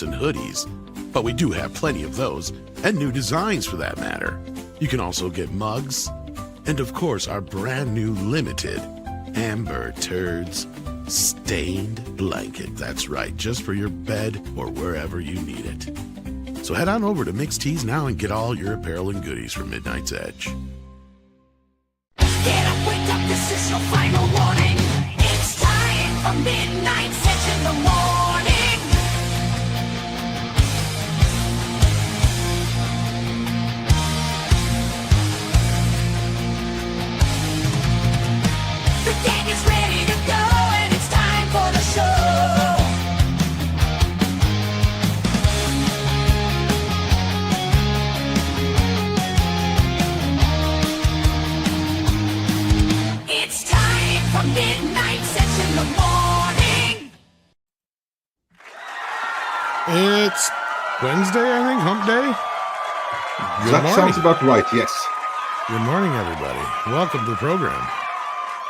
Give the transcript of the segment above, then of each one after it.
and hoodies, but we do have plenty of those, and new designs for that matter. You can also get mugs, and of course our brand new limited Amber Turds stained blanket. That's right, just for your bed or wherever you need it. So head on over to Mixed Tees now and get all your apparel and goodies from Midnight's Edge. Get up, wake up, this is your final warning. It's time for Midnight's Edge in the morning. The gang is ready to go and it's time for the show. It's time for Midnight's Edge in the morning. It's Wednesday, I think, hump day. Good That morning. sounds about right, yes. Good morning, everybody. Welcome to the program.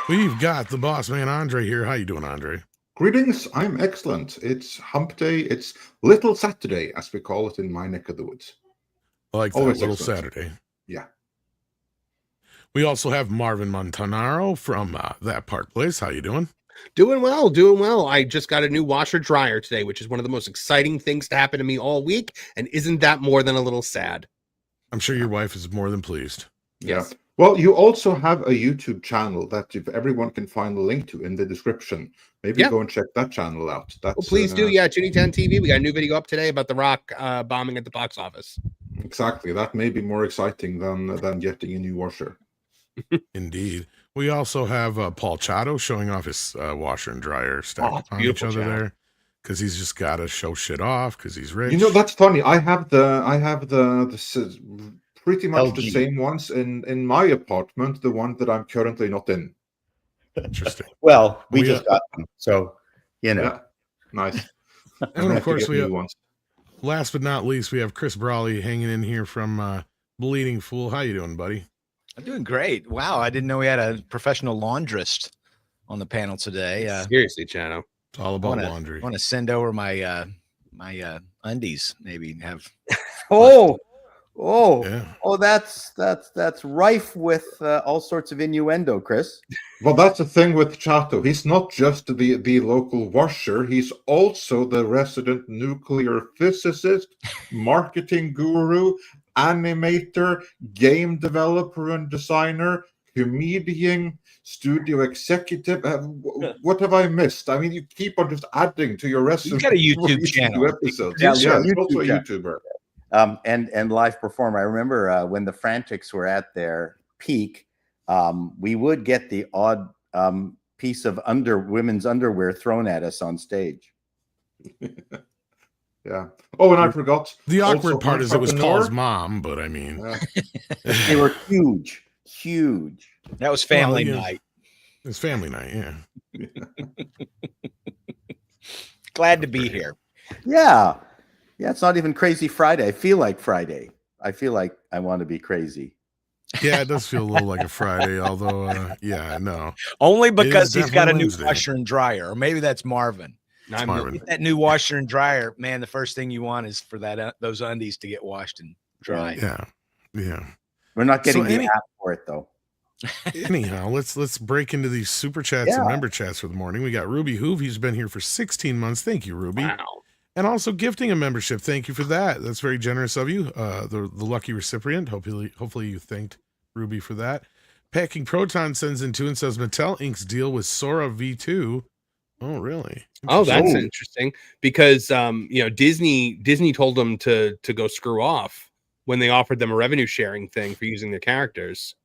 We've got the boss man, Andre, here. How you doing, Andre? Greetings, I'm excellent. It's hump day. It's Little Saturday, as we call it in my neck of the woods. I like that Always little excellent. Saturday. Yeah. We also have Marvin Montanaro from That Park Place. How you doing? Doing well, doing well. I just got a new washer dryer today, which is one of the most exciting things to happen to me all week. And isn't that more than a little sad? I'm sure your wife is more than pleased. Yes. Yeah. Well, you also have a YouTube channel that if everyone can find the link to in the description. Maybe Yeah. go and check that channel out. That's Well, please do. Yeah, Junie 10 TV. We got a new video up today about The Rock bombing at the box office. Exactly. That may be more exciting than getting a new washer. Indeed. We also have Paul Chato showing off his washer and dryer stacked on each beautiful, other Chato. there because he's just got to show shit off because he's rich. You know, that's funny. I have the pretty much the LG. same ones in my apartment, the one that I'm currently not in. Interesting. Well, we We, just got them, so you know. Yeah. Nice. And I of course, have to we get have, new ones. last but not least, we have Chris Brawley hanging in here from Bleeding Fool. How you doing, buddy? I'm doing great. Wow, I didn't know we had a professional laundress on the panel today. Seriously, Chano. It's all about laundry. I want to send over my my undies, maybe have. Yeah. That's rife with all sorts of innuendo, Chris. Well, that's the thing with Chato. He's not just the local washer. He's also the resident nuclear physicist, marketing guru, animator, game developer and designer, comedian, studio executive. What have I missed? I mean, you keep on just adding to your resume. He's got a for YouTube each channel. new episodes. Yeah, Yeah, yeah, he's also a YouTube YouTuber. And live performer. I remember when the Frantics were at their peak, we would get the odd piece of women's underwear thrown at us on stage. Yeah. Oh, and I forgot. The awkward also part is it was entrepreneur. Paul's mom, but I mean, They were huge. That was family Well, yeah. night. it's family night. Yeah. Glad to be here. Yeah. It's not even Crazy Friday. I feel like Friday. I feel like I want to be crazy. Yeah, it does feel a little like a Friday, although, yeah, no. Only is because he's got a definitely new Wednesday. washer and dryer, or maybe that's Marvin. I'm Marvin. Get that new washer and dryer, man. The first thing you want is for that those undies to get washed and dry. Yeah. We're not getting So the any- app for it though. Anyhow, let's break into these super chats and member chats for the morning. We got Ruby Hoove. He's been here for 16 months. Thank you, Ruby. Wow. And also gifting a membership. Thank you for that. That's very generous of you. The lucky recipient. Hopefully you thanked Ruby for that. Packing Proton sends in 2 and says Mattel Inc.'s deal with Sora V2. Oh, really? Oh, that's Oh. interesting because Disney told them to go screw off when they offered them a revenue sharing thing for using their characters.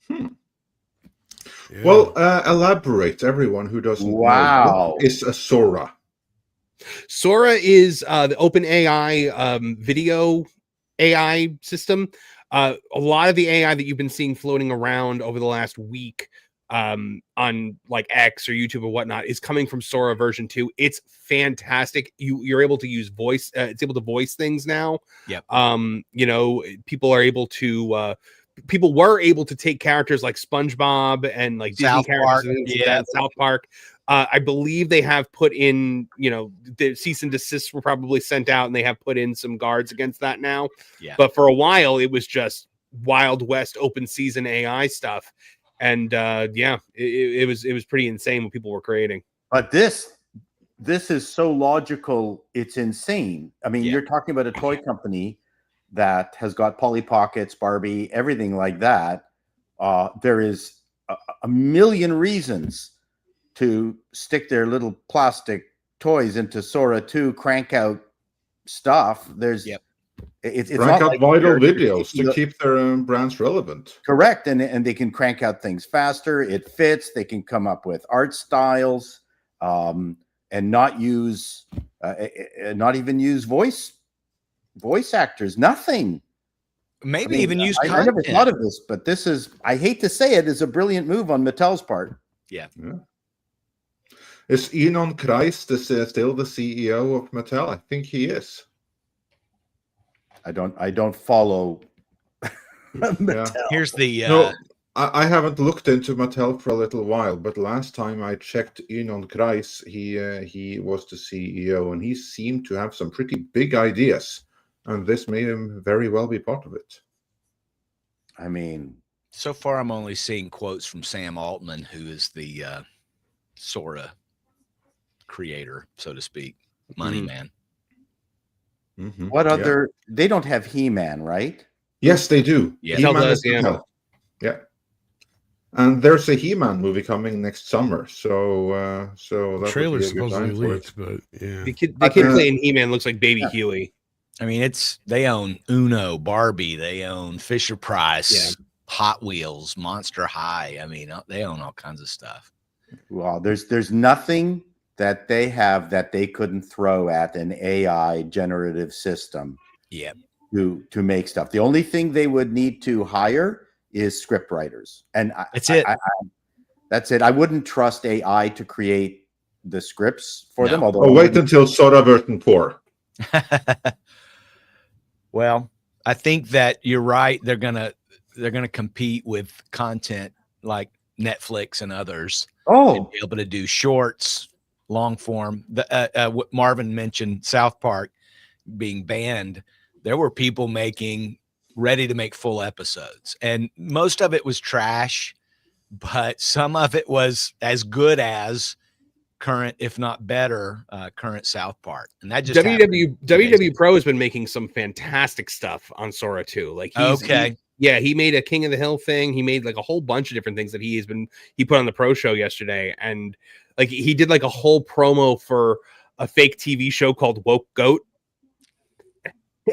Yeah. Well, elaborate, everyone who doesn't know. Wow. What is a Sora? Sora is the open AI video AI system. A lot of the AI that you've been seeing floating around over the last week on like X or YouTube or whatnot is coming from Sora version 2. It's fantastic. You're able to use voice. It's able to voice things now. Yep. People are able to. People were able to take characters like SpongeBob and like Disney South characters, Park, and yeah. South Park, I believe they have put in, the cease and desists were probably sent out, and they have put in some guards against that now. Yeah. But for a while, it was just Wild West open season AI stuff, and it was pretty insane what people were creating. But this is so logical, it's insane. I mean, you're talking about a toy company that has got Polly Pockets, Barbie, everything like that. There is a million reasons to stick their little plastic toys into Sora 2, crank out stuff. There's it's Crank not out like vital you're videos keeping to keep their brands relevant. correct, and they can crank out things faster. It fits. They can come up with art styles, and not use not even use voice actors. Nothing. Maybe even use I content. never thought of this, but this is, I hate to say it, is a brilliant move on Mattel's part. Yeah. Is Enon Kreis still the CEO of Mattel? I think he is. I don't follow Mattel. Here's the No, I haven't looked into Mattel for a little while, but last time I checked Enon Kreis, he was the CEO, and he seemed to have some pretty big ideas, and this made him very well be part of it. I mean, so far I'm only seeing quotes from Sam Altman, who is the Sora creator, so to speak, money man. what other? They don't have He-Man, right? Yes, they do. Yeah. He-Man Mattel is does, yeah. Mattel. Yeah. And there's a He-Man movie coming next summer, so that would Trailer's be a good supposedly time for it. leaked, but yeah. The kid playing He-Man looks like Baby Huey. I mean, they own Uno, Barbie, they own Fisher Price, Hot Wheels, Monster High. I mean, they own all kinds of stuff. Well, there's nothing that they have that they couldn't throw at an AI generative system. Yeah. To make stuff. The only thing they would need to hire is script writers, and That's it. That's it. I wouldn't trust AI to create the scripts for them. Although, Oh, wait until Sora Version 4. Well, I think that you're right. They're gonna compete with content like Netflix and others. And be able to do shorts, long form. What Marvin mentioned, South Park being banned. There were people ready to make full episodes, and most of it was trash, but some of it was as good as current, if not better, current South Park. And that just WW Pro has been making some fantastic stuff on Sora 2. Like he made a King of the Hill thing. He made like a whole bunch of different things that he put on the Pro Show yesterday, and like he did like a whole promo for a fake TV show called Woke Goat.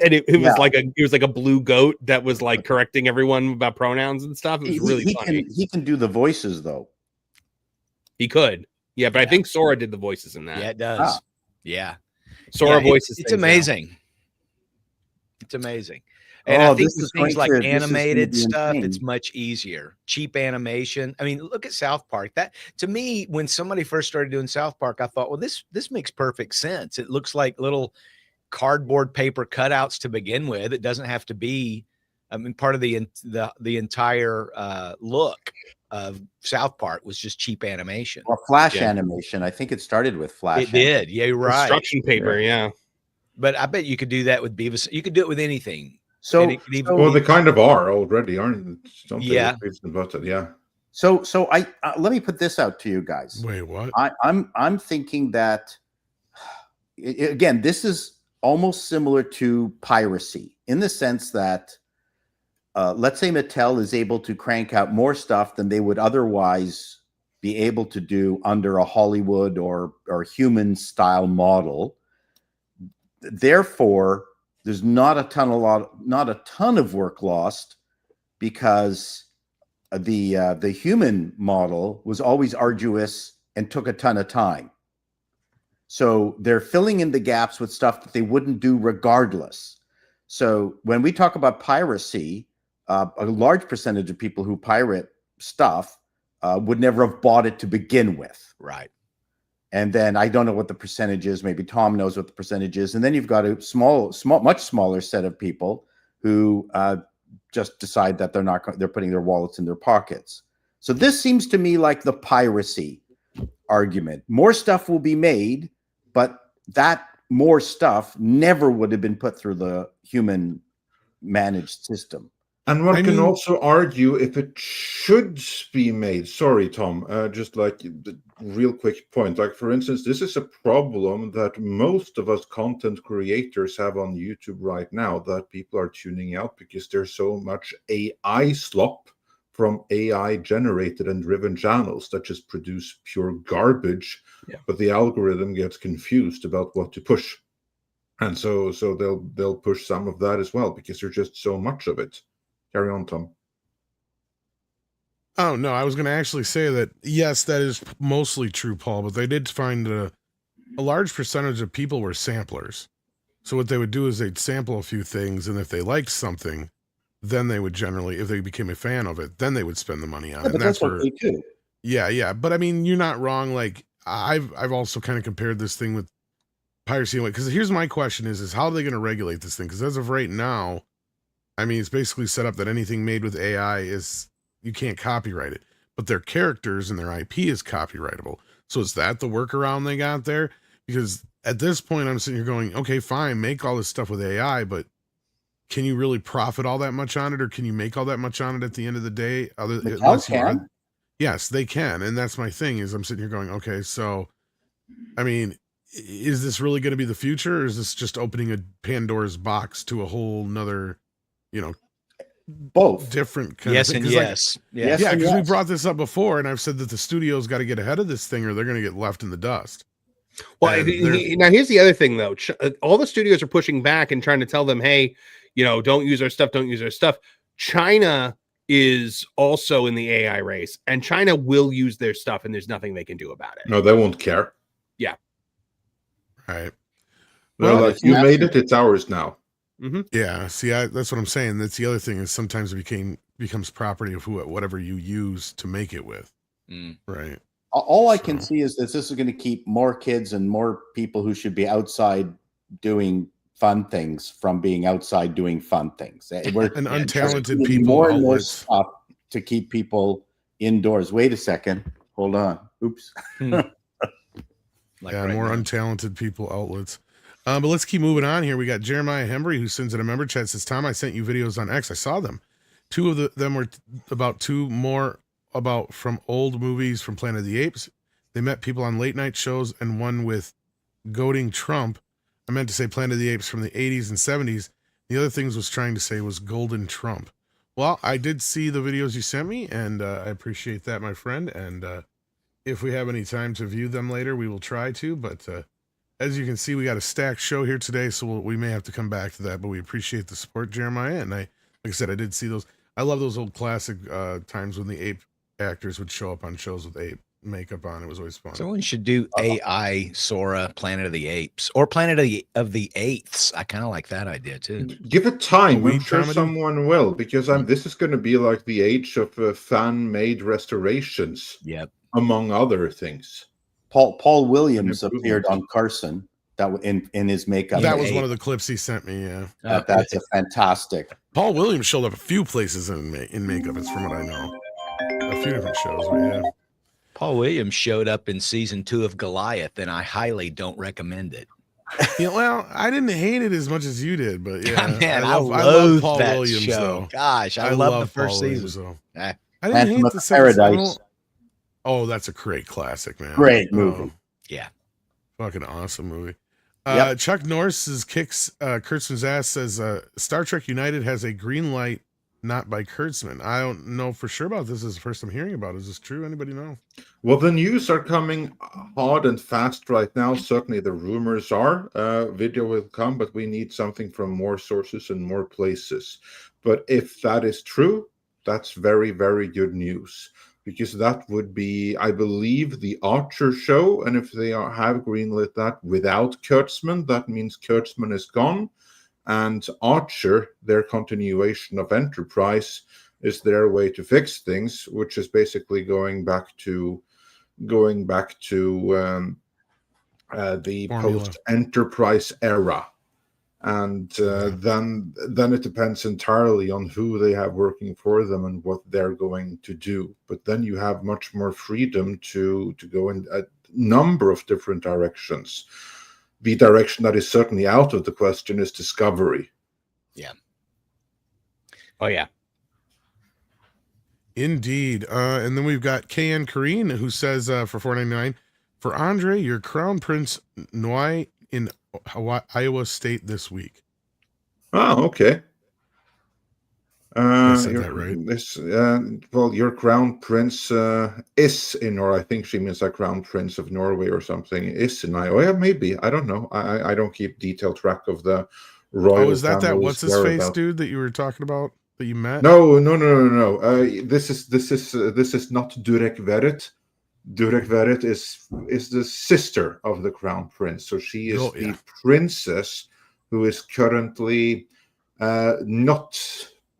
And it was like a blue goat that was like correcting everyone about pronouns and stuff. It was really funny. He can do the voices though. He could. Yeah, but I think Sora did the voices in that. Yeah, it does. Yeah. Sora voices. It's amazing. It's amazing. And I think with things like animated stuff, it's much easier. Cheap animation. I mean, look at South Park. That, to me, when somebody first started doing South Park, I thought, well, this makes perfect sense. It looks like little cardboard paper cutouts to begin with. It doesn't have to be, I mean, part of the entire look of South Park was just cheap animation. Well, Flash animation. I think it started with Flash. It did. Yeah, you're right. Construction paper. Yeah. But I bet you could do that with Beavis. You could do it with anything. So, well, they kind of are already, aren't they? Yeah. Yeah. So I let me put this out to you guys. Wait, what? I'm thinking that again, this is almost similar to piracy in the sense that let's say Mattel is able to crank out more stuff than they would otherwise be able to do under a Hollywood or human style model. Therefore, there's not a ton of work lost because the human model was always arduous and took a ton of time. So they're filling in the gaps with stuff that they wouldn't do regardless. So when we talk about piracy, a large percentage of people who pirate stuff would never have bought it to begin with. Right. And then I don't know what the percentage is. Maybe Tom knows what the percentage is. And then you've got a much smaller set of people who just decide that they're putting their wallets in their pockets. So this seems to me like the piracy. argument. More stuff will be made, but that more stuff never would have been put through the human managed system. And one I can mean- also argue if it should be made. Sorry, Tom. Just like the real quick point. Like, for instance, this is a problem that most of us content creators have on YouTube right now, that people are tuning out because there's so much AI slop from AI generated and driven channels that just produce pure garbage. Yeah. But the algorithm gets confused about what to push. And so they'll push some of that as well because there's just so much of it. Carry on, Tom. Oh, no, I was going to actually say that, yes, that is mostly true, Paul, but they did find a large percentage of people were samplers. So what they would do is they'd sample a few things, and if they liked something, then they would generally, if they became a fan of it, then they would spend the money on it. Yeah, but And that's where, what they do. yeah. But I mean, you're not wrong. Like, I've also kind of compared this thing with piracy. Because here's my question is how are they going to regulate this thing? Because as of right now, I mean, it's basically set up that anything made with AI is, you can't copyright it, but their characters and their IP is copyrightable. So is that the workaround they got there? Because at this point, I'm sitting here going, okay, fine, make all this stuff with AI, but can you really profit all that much on it, or can you make all that much on it at the end of the day? Mattel can. Yes, they can, and that's my thing. Is I'm sitting here going, okay, so, I mean, is this really going to be the future, or is this just opening a Pandora's box to a whole nother, Both. different kind Yes of thing? and 'Cause, like, yes. Yes. yeah, because we yes. brought this up before, and I've said that the studio's got to get ahead of this thing, or they're going to get left in the dust. Well, And they're- now here's the other thing, though. All the studios are pushing back and trying to tell them, hey, don't use our stuff, don't use our stuff. China is also in the AI race, and China will use their stuff, and there's nothing they can do about it. No, they won't care. Right. They're Well, like, you made it, it's ours now. Yeah. See, that's what I'm saying. That's the other thing is sometimes it becomes property of whatever you use to make it with. Mm. Right. All I can So- see is that this is going to keep more kids and more people who should be outside doing fun things from being outside doing fun things. We're And there's untalented gonna be people more and more outlets. stuff to keep people indoors. Wait a second. Hold on. Oops. Like Yeah, right more now. untalented people outlets. But let's keep moving on here. We got Jeremiah Hembry, who sends in a member chat, says, Tom, I sent you videos on X. I saw them. Two of them were about from old movies from Planet of the Apes. They met people on late night shows, and one with goading Trump. I meant to say Planet of the Apes from the 80s and 70s. The other things was trying to say was Golden Trump. Well, I did see the videos you sent me, and I appreciate that, my friend. And if we have any time to view them later, we will try to. But as you can see, we got a stacked show here today, so we may have to come back to that. But we appreciate the support, Jeremiah. And like I said, I did see those. I love those old classic times when the ape actors would show up on shows with ape makeup on. It was always fun. Someone should do AI Sora Planet of the Apes or Planet of the Eighths. I kind of like that idea too. Give it time. I'm Weed sure comedy? someone will, because this is going to be like the age of fan-made restorations, Yep. among other things. Paul Williams An appeared improvement. on Carson in his makeup. That was Ape. one of the clips he sent me. Yeah, That's a fantastic. Paul Williams showed up a few places in makeup. It's from what I know, a few different shows. But yeah. Paul Williams showed up in season 2 of Goliath, and I highly don't recommend it. Yeah, well, I didn't hate it as much as you did, but yeah, Man, I love love Paul that Williams show. though. Gosh, I love the first Paul season. Williams, though. Eh. I didn't Phantom hate of the second. Paradise. Oh, that's a great classic, man. Great movie. Yeah. Fucking awesome movie. Yep. Chuck Norris's kicks Kurtzman's ass says Star Trek United has a green light, not by Kurtzman. I don't know for sure about this. This is the first I'm hearing about. Is this true? Anybody know? Well, the news are coming hard and fast right now. Certainly, the rumors are video will come, but we need something from more sources and more places. But if that is true, that's very, very good news, because that would be, I believe, the Archer show. And if they have greenlit that without Kurtzman, that means Kurtzman is gone. And Archer, their continuation of Enterprise, is their way to fix things, which is basically going back to the Formula. post-Enterprise era. And then it depends entirely on who they have working for them and what they're going to do. But then you have much more freedom to go in. number of different directions. The direction that is certainly out of the question is Discovery. Oh yeah. Indeed. And then we've got KN Kareen who says for $4.99, for Andre, your Crown Prince Noi in Iowa State this week. Oh, okay. I said that right. Well, your Crown Prince is in, or I think she means a Crown Prince of Norway or something, is in Iowa. Yeah, maybe. I don't know. I don't keep detailed track of the royal. Oh, is that family's what's his face whereabouts. dude that you were talking about that you met? No. This is not Durek Verret. Durek Verret is the sister of the Crown Prince. So she is the princess who is currently not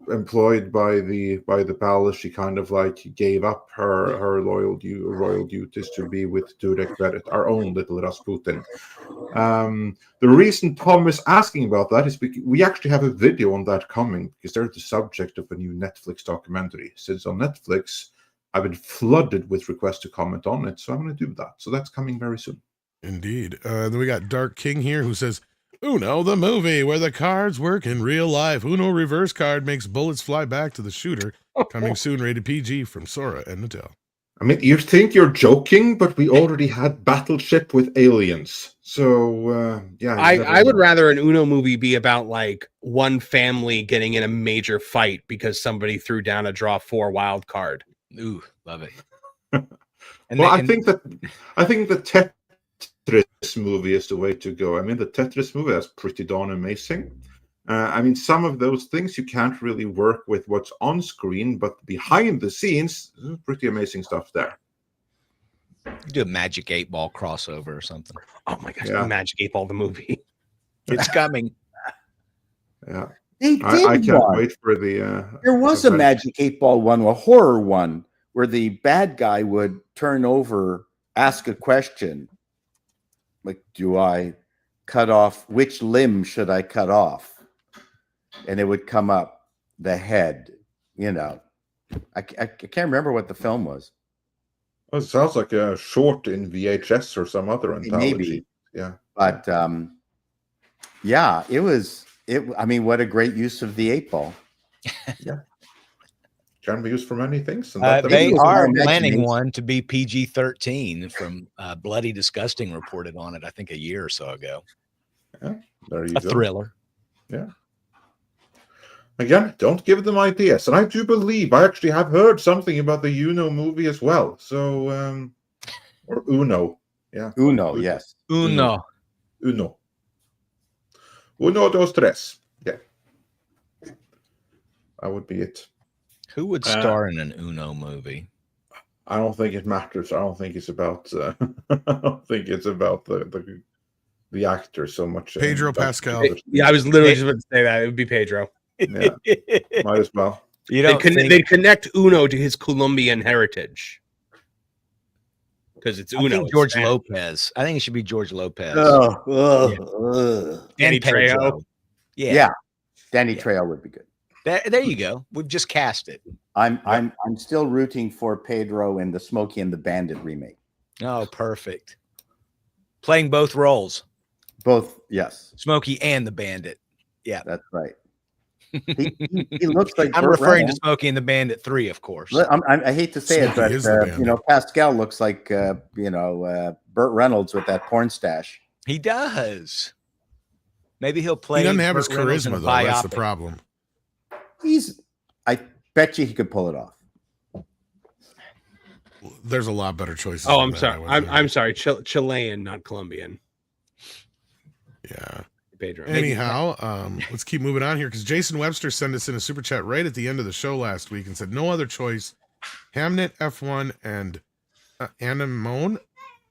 employed by the palace. She kind of like gave up her royal duties to be with Durek Verret, our own little Rasputin. The reason Tom is asking about that is because we actually have a video on that coming, because they're the subject of a new Netflix documentary. Since on Netflix, I've been flooded with requests to comment on it, so I'm going to do that. So that's coming very soon. Indeed. Then we got Dark King here who says, Uno, the movie where the cards work in real life. Uno reverse card makes bullets fly back to the shooter. Coming soon, rated PG from Sora and Mattel. I mean, you think you're joking, but we already had Battleship with aliens. So, yeah. I would rather an Uno movie be about like one family getting in a major fight because somebody threw down a draw 4 wild card. Ooh, love it. I think the Tetris movie is the way to go. I mean, the Tetris movie is pretty darn amazing. I mean, some of those things you can't really work with what's on screen, but behind the scenes, pretty amazing stuff there. Do a Magic 8 Ball crossover or something. Oh my gosh, Yeah. Magic 8 Ball the movie. It's coming. Yeah. They did I can't one. wait for the. There was a Magic 8 Ball one, a horror one, where the bad guy would turn over, ask a question, like, "Do I cut off? Which limb should I cut off?" And it would come up the head. You know, I can't remember what the film was. Oh, it sounds like a short in VHS or some other anthology. Maybe. Yeah. But yeah, it was. I mean, what a great use of the 8 ball. Can be used for many things. And They was are my planning imagination. one to be PG-13 from Bloody Disgusting reported on it, I think, a year or so ago. there you A go. thriller. Yeah. Again, don't give them ideas. And I do believe I actually have heard something about the Uno movie as well. So, or Uno. Yeah. Uno, yes. Uno. Uno. Uno, dos, tres. Yeah. That would be it. Who would star in an Uno movie? I don't think it matters. I don't think it's about. I don't think it's about the actor so much. Pedro Pascal. Yeah, I was literally just about to say that. It would be Pedro. Yeah. Might as well. You don't think They'd connect Uno to his Colombian heritage. Because it's I Uno. think it's George Spanish. Lopez. I think it should be George Lopez. Danny Trejo. Yeah. Danny Yeah. Trejo would be good. There you go. We've just cast it. I'm still rooting for Pedro in the Smokey and the Bandit remake. Oh, perfect. Playing both roles, Both, yes, Smokey and the Bandit. that's right. He looks like I'm Burt referring to Reynolds. Smokey and the Bandit 3, of course. I hate to say Smokey is the it, but Bandit. Pascal looks like Burt Reynolds with that porn stash. He does. Maybe he'll play. He doesn't have his Burt Reynolds in a charisma, though. That's the biopic. problem. I bet you he could pull it off. There's a lot better choices. Oh, than I'm that, sorry. I would think. I'm sorry. Chilean, not Colombian. Yeah. Pedro. Anyhow, let's keep moving on here because Jason Webster sent us in a super chat right at the end of the show last week and said no other choice. Hamnet F1 and Anemone,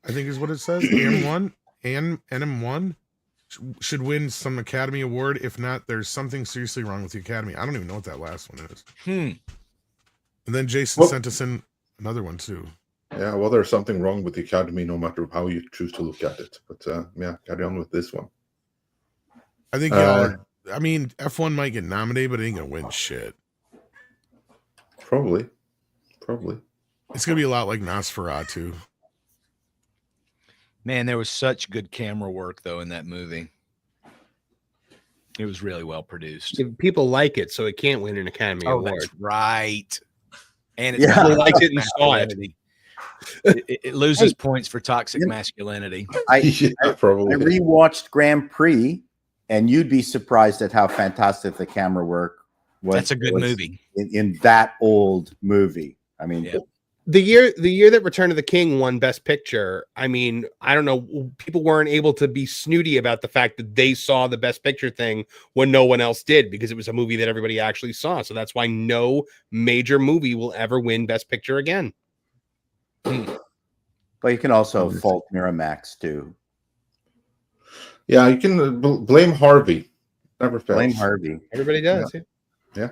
I think is what it says. Anem1 should win some Academy Award. If not, there's something seriously wrong with the Academy. I don't even know what that last one is. And then Jason Well- sent us in another one too. Yeah, well, there's something wrong with the Academy, no matter how you choose to look at it. But yeah, carry on with this one. I think I mean F1 might get nominated, but it ain't gonna win shit. Probably. It's gonna be a lot like Nosferatu. Man, there was such good camera work though in that movie. It was really well produced. People like it, so it can't win an Academy Award. That's right. And it's Yeah. People liked it and saw it. masculinity. It loses points for toxic masculinity. Yeah, I probably. rewatched Grand Prix, and you'd be surprised at how fantastic the camera work was. That's a good movie. in that old movie. I mean, Yeah. The year that Return of the King won Best Picture, I mean, I don't know, people weren't able to be snooty about the fact that they saw the Best Picture thing when no one else did, because it was a movie that everybody actually saw. So that's why no major movie will ever win Best Picture again. but you can also fault Miramax too. Yeah, you can blame Harvey. Never fails. Blame Harvey. Everybody does. Yeah.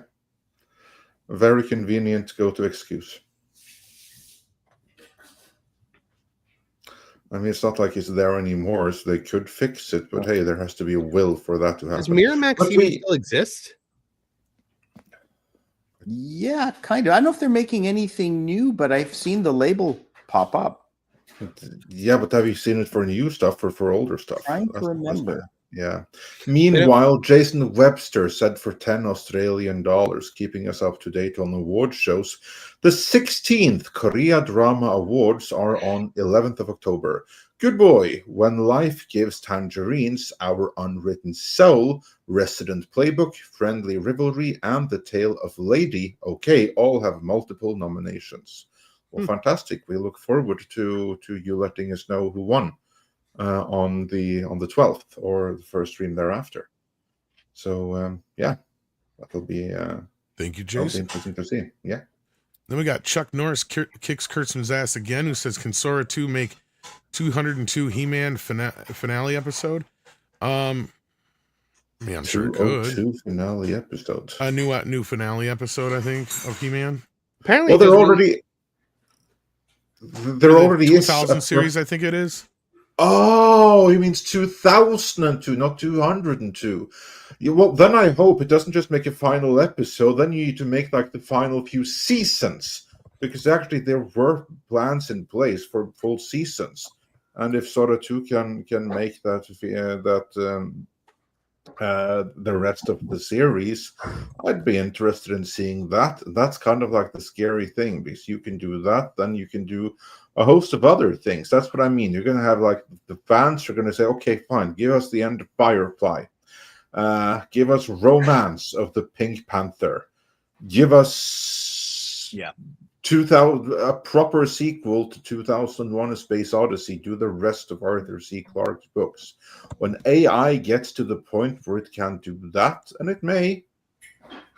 A very convenient go-to excuse. I mean, it's not like it's there anymore, so they could fix it. But hey, there has to be a will for that to Does happen. Miramax But even still exist? Yeah, kind of. I don't know if they're making anything new, but I've seen the label pop up. Yeah, but have you seen it for new stuff or for older stuff? Trying to That's- remember. Yeah. Meanwhile, Jason Webster said for $10 Australian, keeping us up to date on award shows, the 16th Korea Drama Awards are on 11th of October. Good Boy, When Life Gives Tangerines, Our Unwritten Soul, Resident Playbook, Friendly Rivalry, and The Tale of Lady, okay, all have multiple nominations. Well, fantastic. We look forward to you letting us know who won. On the 12th or the first stream thereafter. So yeah, that'll be Thank you, that'll be Jason. interesting to see. Yeah. Then we got Chuck Norris kicks Kurtzman's ass again, who says, "Can Sora 2 make 202 He-Man finale episode?" Man, I'm sure it could. 202 finale episode. A new finale episode, I think, of He-Man. Apparently, Well, there already is 2000 series, I think it is. Oh, he means 2002, not 202. Well, then I hope it doesn't just make a final episode. Then you need to make like the final few seasons, because actually there were plans in place for full seasons. And if Sora 2 can make that the rest of the series, I'd be interested in seeing that. That's kind of like the scary thing, because you can do that, then you can do a host of other things. That's what I mean. You're going to have like the fans are going to say, okay, fine, give us the end of Firefly, give us Romance of the Pink Panther, give us 2000 a proper sequel to 2001: A Space Odyssey, do the rest of Arthur C. Clarke's books. When AI gets to the point where it can do that, and it may,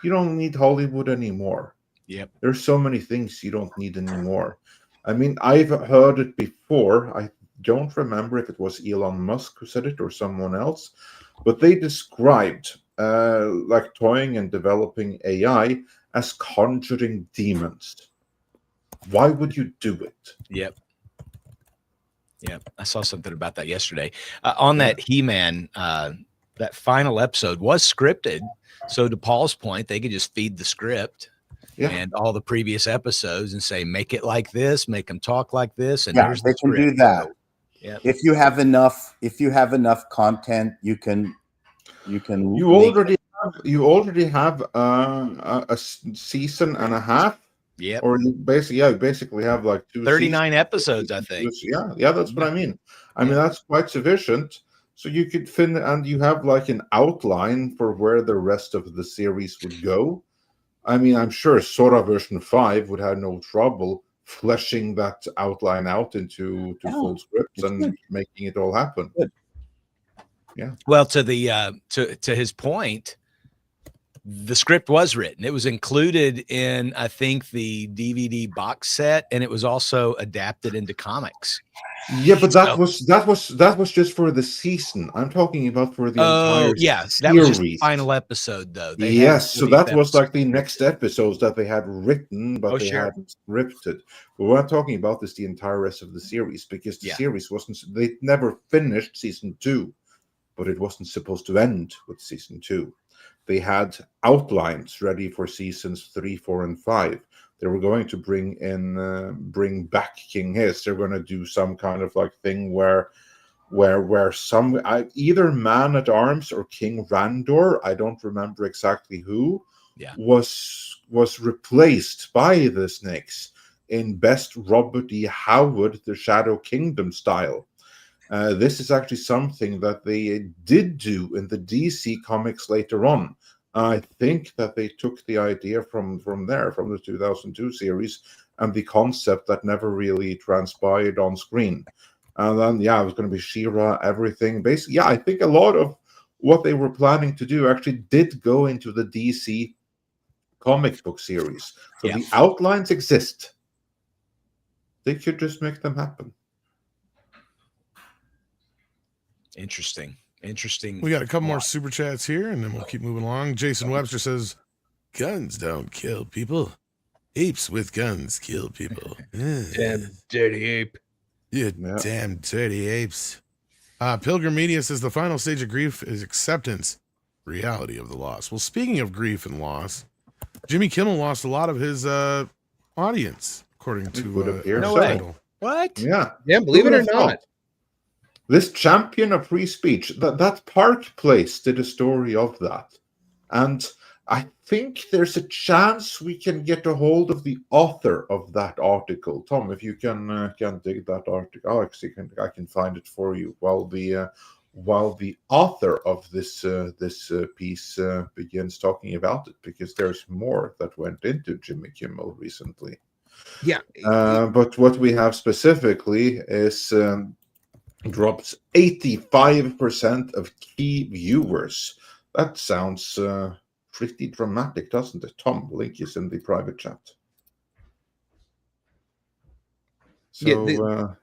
you don't need Hollywood anymore. Yep. There's so many things you don't need anymore. I mean, I've heard it before. I don't remember if it was Elon Musk who said it or someone else, but they described like toying and developing AI as conjuring demons. Why would you do it? Yep. I saw something about that yesterday. On that He-Man, that final episode was scripted. So to Paul's point, they could just feed the script and all the previous episodes and say, make it like this, make them talk like this. And Yeah, here's they the can do script. that. Yeah. If you have enough content, you can. You already have a season and a half. Yep. Or you basically have like 39 episodes, I think. Yeah, that's what I mean. I mean, that's quite sufficient. So you could and you have like an outline for where the rest of the series would go. I mean, I'm sure Sora version 5 would have no trouble fleshing that outline out into full scripts and making it all happen. Good. Yeah. Well, to the to his point, the script was written. It was included in, I think, the DVD box set, and it was also adapted into comics. Yeah, but that was just for the season. I'm talking about for the entire yes, series. that was just the final episode, though. Yes, so that was like the next episodes that they had written, but they hadn't scripted. But what I'm talking about is the entire rest of the series, because the series they never finished season 2, but it wasn't supposed to end with season 2. They had outlines ready for seasons 3, 4, and 5, they were going to bring back King Hiss. They're going to do some kind of like thing where some either Man at Arms or King Randor, I don't remember exactly who, was replaced by the Snakes in best Robert E. Howard The Shadow Kingdom style. This is actually something that they did do in the DC comics later on. I think that they took the idea from the 2002 series, and the concept that never really transpired on screen. And then, it was going to be She-Ra, everything. Basically, I think a lot of what they were planning to do actually did go into the DC comic book series. So the outlines exist. They could just make them happen. Interesting. We got a couple more super chats here, and then we'll keep moving along. Jason Webster says, "Guns don't kill people. Apes with guns kill people." Damn dirty ape. You damn dirty apes. Pilgrim Media says the final stage of grief is acceptance, reality of the loss. Well, speaking of grief and loss, Jimmy Kimmel lost a lot of his audience, according to No way. What? Yeah, believe it or not. This champion of free speech, that Park Place did a story of that. And I think there's a chance we can get a hold of the author of that article. Tom, if you can dig that article. Actually, I can find it for you while the author of this piece begins talking about it, because there's more that went into Jimmy Kimmel recently. Yeah. But what we have specifically is drops 85% of key viewers. That sounds pretty dramatic, doesn't it? Tom, link is in the private chat. So,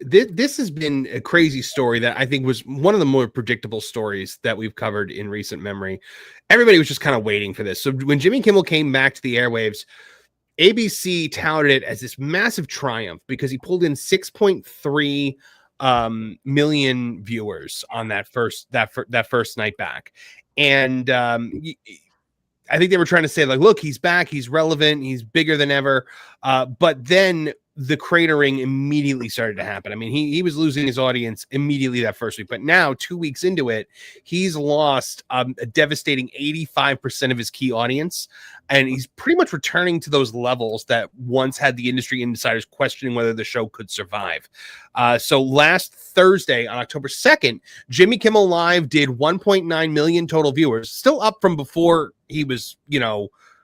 This has been a crazy story that I think was one of the more predictable stories that we've covered in recent memory. Everybody was just kind of waiting for this. So when Jimmy Kimmel came back to the airwaves, ABC touted it as this massive triumph because he pulled in 6.3 million viewers on that first night back. And I think they were trying to say, like, look, he's back, he's relevant, he's bigger than ever. But then the cratering immediately started to happen. I mean, he was losing his audience immediately that first week, but now 2 weeks into it, he's lost a devastating 85% of his key audience, and he's pretty much returning to those levels that once had the industry insiders questioning whether the show could survive. So last Thursday, on October 2nd, Jimmy Kimmel Live did 1.9 million total viewers, still up from before he was,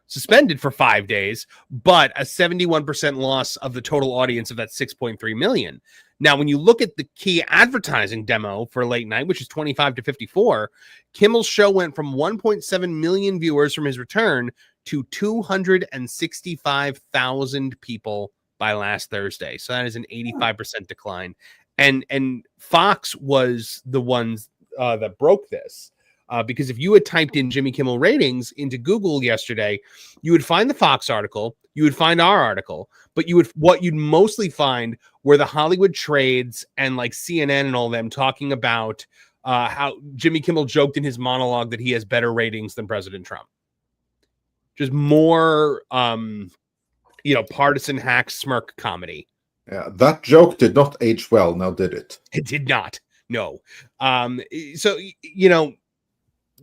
suspended for 5 days, but a 71% loss of the total audience of that 6.3 million. Now, when you look at the key advertising demo for late night, which is 25 to 54, Kimmel's show went from 1.7 million viewers from his return to 265,000 people by last Thursday. So that is an 85% decline. And Fox was the ones that broke this. Because if you had typed in Jimmy Kimmel ratings into Google yesterday, you would find the Fox article, you would find our article, but what you'd mostly find were the Hollywood trades and like CNN and all them talking about how Jimmy Kimmel joked in his monologue that he has better ratings than President Trump. Just more, partisan hack smirk comedy. Yeah, that joke did not age well, now did it? It did not. No. So,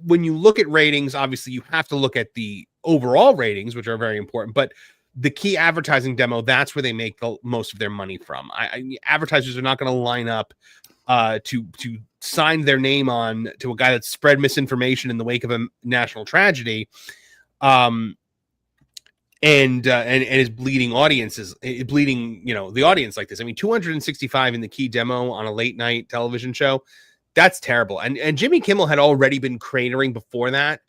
when you look at ratings, obviously you have to look at the overall ratings, which are very important, but the key advertising demo, that's where they make the most of their money from. Advertisers are not going to line up to sign their name on to a guy that spread misinformation in the wake of a national tragedy, and is bleeding audiences, the audience like this. I mean, 265 in the key demo on a late night television show. That's terrible. And Jimmy Kimmel had already been cratering before that.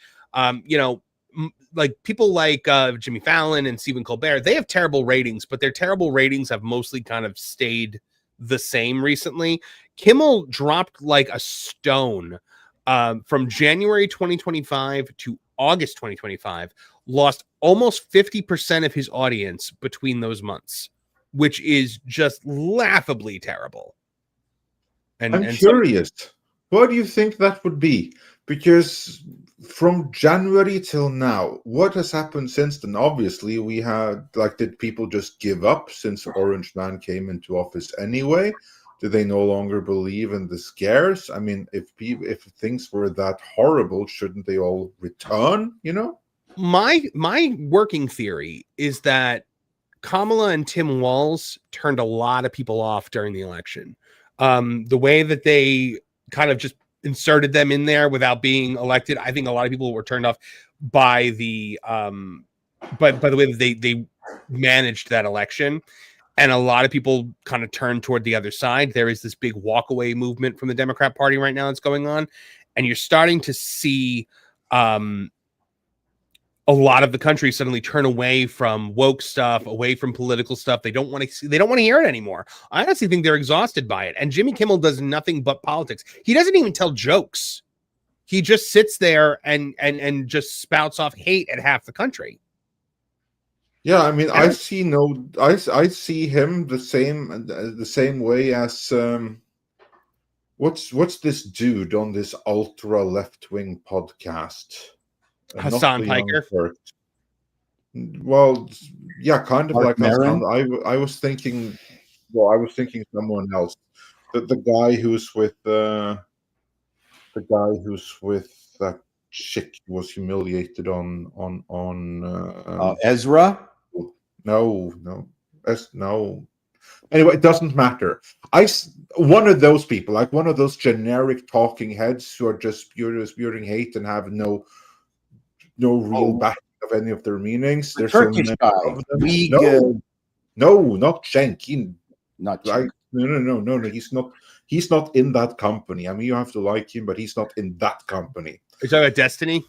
Like people like Jimmy Fallon and Stephen Colbert, they have terrible ratings, but their terrible ratings have mostly kind of stayed the same recently. Kimmel dropped like a stone from January 2025 to August 2025, lost almost 50% of his audience between those months, which is just laughably terrible. I'm curious. What do you think that would be? Because from January till now, what has happened since then? Obviously, we had, like, did people just give up since Orange Man came into office anyway? Do they no longer believe in the scares? I mean, if things were that horrible, shouldn't they all return? You know, my working theory is that Kamala and Tim Walz turned a lot of people off during the election. The way that they kind of just inserted them in there without being elected, I think a lot of people were turned off by the by the way that they managed that election. And a lot of people kind of turned toward the other side. There is this big walkaway movement from the Democrat Party right now that's going on. And you're starting to see a lot of the country suddenly turn away from woke stuff, away from political stuff. They don't want to hear it anymore. I honestly think they're exhausted by it. And Jimmy Kimmel does nothing but politics. He doesn't even tell jokes. He just sits there and just spouts off hate at half the country. yeah. I mean, I see him the same way as what's this dude on this ultra left wing podcast? Not Hassan the Young Piker. Turks. Well, yeah, kind of Mark like Hassan. Maron? I was thinking. Well, I was thinking someone else. The guy who's with that chick who was humiliated on Ezra? no. Anyway, it doesn't matter. One of those people, like one of those generic talking heads who are just spewing hate and have no real backing of any of their meanings. The There's so Turkish many guy. of them. We No, not Cenk. not Right? No. He's not in that company. I mean, you have to like him, but he's not in that company. Are you talking about Destiny?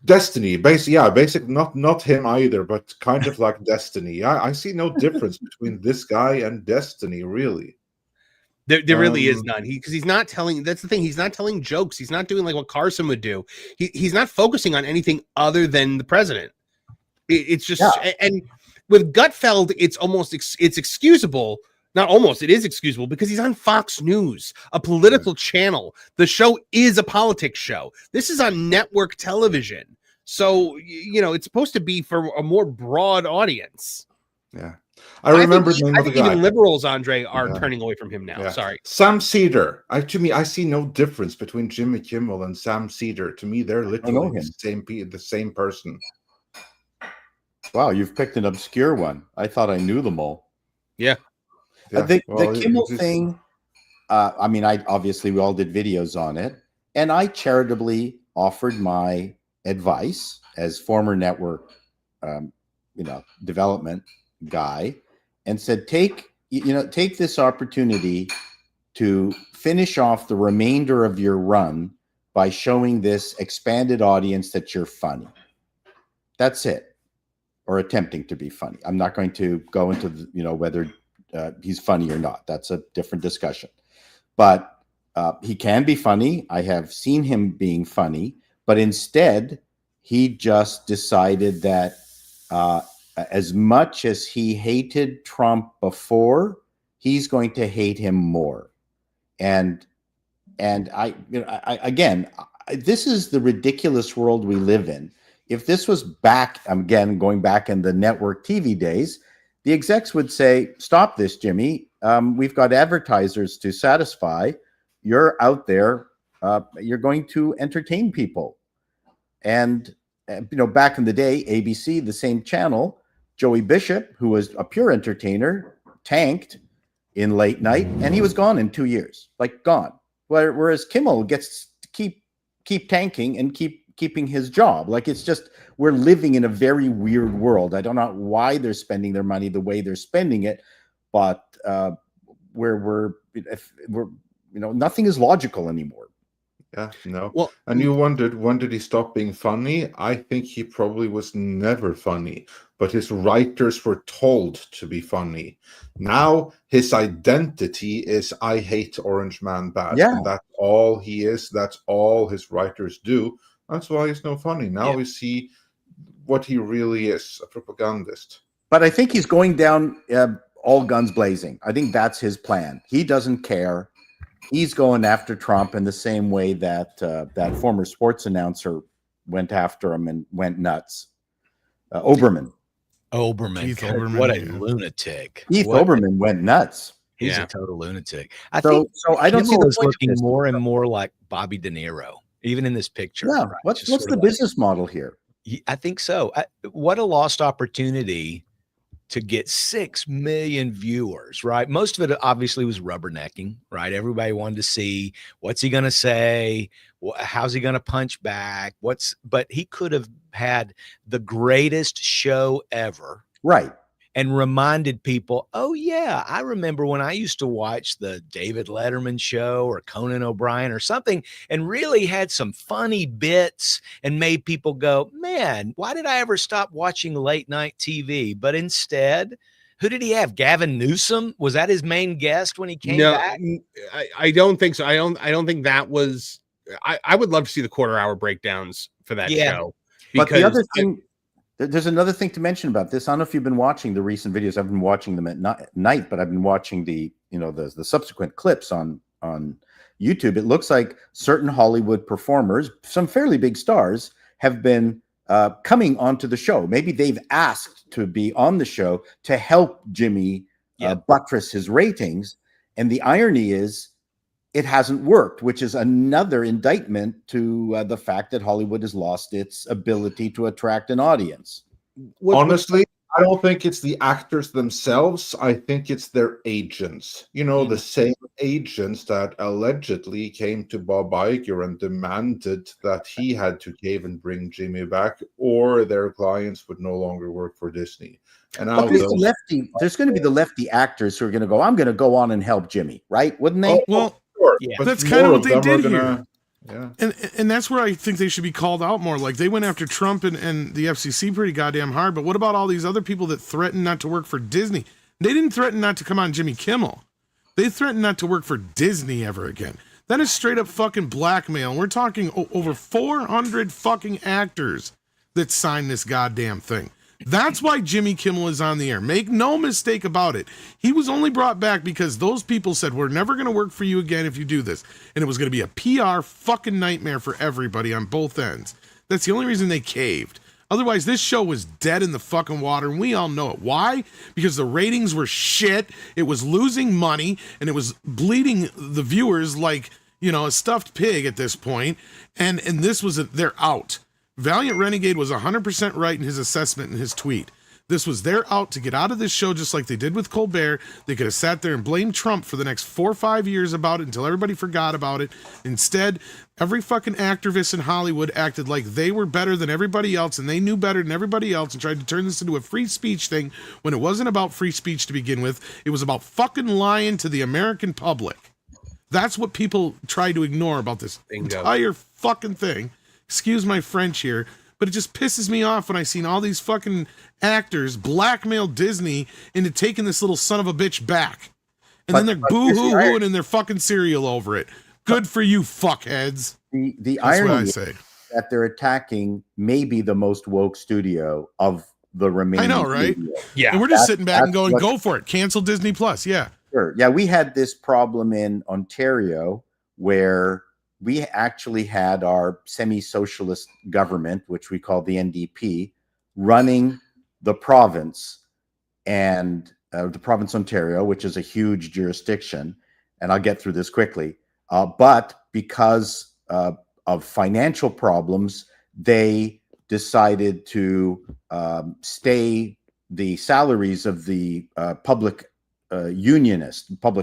Destiny, basically not him either, but kind of like Destiny. I see no difference between this guy and Destiny, really. There really is none. Because he's not telling. That's the thing. He's not telling jokes. He's not doing like what Carson would do. He's not focusing on anything other than the president. It's just and with Gutfeld, it's almost it's excusable. Not almost. It is excusable because he's on Fox News, a political channel. The show is a politics show. This is on network television, so it's supposed to be for a more broad audience. Yeah. I remember the name I of the think guy. even liberals, Andre, are turning away from him now. Yeah. Sorry. Sam Cedar. To me, I see no difference between Jimmy Kimmel and Sam Cedar. To me, they're literally the same person. Wow, you've picked an obscure one. I thought I knew them all. Yeah. The Kimmel thing, I mean, we all did videos on it, and I charitably offered my advice as former network, development guy, and said, take this opportunity to finish off the remainder of your run by showing this expanded audience that you're funny. That's it, or attempting to be funny. I'm not going to go into whether he's funny or not. That's a different discussion. But he can be funny. I have seen him being funny, but instead he just decided that as much as he hated Trump before, he's going to hate him more. And this is the ridiculous world we live in. If this was back, again, going back in the network TV days, the execs would say, stop this, Jimmy. We've got advertisers to satisfy. You're out there. You're going to entertain people. And, back in the day, ABC, the same channel, Joey Bishop, who was a pure entertainer, tanked in late night, and he was gone in 2 years, gone. Whereas Kimmel gets to keep tanking and keeping his job. It's just, we're living in a very weird world. I don't know why they're spending their money the way they're spending it, but nothing is logical anymore. Yeah, no. Well, and you wondered, when did he stop being funny? I think he probably was never funny, but his writers were told to be funny. Now his identity is, I hate Orange Man bad. Yeah. And that's all he is. That's all his writers do. That's why he's no funny. Now we see what he really is, a propagandist. But I think he's going down all guns blazing. I think that's his plan. He doesn't care he's going after Trump in the same way that that former sports announcer went after him and went nuts. Oberman. Keith God, Olbermann, what a yeah. lunatic. Keith What- Oberman went nuts. He's Yeah. a total lunatic. I So, think so I don't see Kimmel the is point of looking this. more and more like Bobby De Niro, even in this picture. Yeah. right? What's Just what's sort the of like- business model here? I think so. What a lost opportunity to get 6 million viewers, right? Most of it obviously was rubbernecking, right? Everybody wanted to see what's he going to say, how's he going to punch back, but he could have had the greatest show ever. Right. And reminded people, oh yeah, I remember when I used to watch the David Letterman show or Conan O'Brien or something, and really had some funny bits and made people go, man, why did I ever stop watching late night TV? But instead, who did he have? Gavin Newsom? Was that his main guest when he came back? I don't think so. I don't think that was. I would love to see the quarter-hour breakdowns for that Yeah. show. But the other thing, there's another thing to mention about this. I don't know if you've been watching the recent videos. I've been watching them at night, but I've been watching the subsequent clips on YouTube. It looks like certain Hollywood performers, some fairly big stars, have been coming onto the show. Maybe they've asked to be on the show to help Jimmy buttress his ratings. And the irony is, it hasn't worked, which is another indictment to the fact that Hollywood has lost its ability to attract an audience. Honestly, I don't think it's the actors themselves. I think it's their agents. You know, the same agents that allegedly came to Bob Iger and demanded that he had to cave and bring Jimmy back, or their clients would no longer work for Disney. And now But there's going to be the lefty actors who are going to go, I'm going to go on and help Jimmy, right? Wouldn't they? Well, sure. Yeah. But that's more kind of what of they them are did gonna- Yeah. And that's where I think they should be called out more. Like they went after Trump and the FCC pretty goddamn hard. But what about all these other people that threatened not to work for Disney? They didn't threaten not to come on Jimmy Kimmel. They threatened not to work for Disney ever again. That is straight up fucking blackmail. And we're talking over 400 fucking actors that signed this goddamn thing. That's why Jimmy Kimmel is on the air. Make no mistake about it. He was only brought back because those people said, we're never going to work for you again if you do this. And it was going to be a PR fucking nightmare for everybody on both ends. That's the only reason they caved. Otherwise, this show was dead in the fucking water, and we all know it. Why? Because the ratings were shit, it was losing money, and it was bleeding the viewers like, you know, a stuffed pig at this point. And this was, they're out. Valiant Renegade was 100% right in his assessment in his tweet. This was their out to get out of this show just like they did with Colbert. They could have sat there and blamed Trump for the next 4 or 5 years about it until everybody forgot about it. Instead, every fucking activist in Hollywood acted like they were better than everybody else and they knew better than everybody else and tried to turn this into a free speech thing when it wasn't about free speech to begin with. It was about fucking lying to the American public. That's what people try to ignore about this entire fucking thing. Excuse my French here, but it just pisses me off when I seen all these fucking actors blackmail Disney into taking this little son of a bitch back. And then they're boo-hoo-hooing in their fucking cereal over it. Good for you, fuckheads. The That's irony what I is say. that they're attacking maybe the most woke studio of the remaining. I know, right? studios. Yeah. And we're just That's- sitting back and that's going, what- go for it. Cancel Disney Plus. Yeah. Sure. Yeah, we had this problem in Ontario where we actually had our semi-socialist government, which we call the NDP, running the province and the province Ontario, which is a huge jurisdiction. And I'll get through this quickly. But because of financial problems, they decided to stay the salaries of the public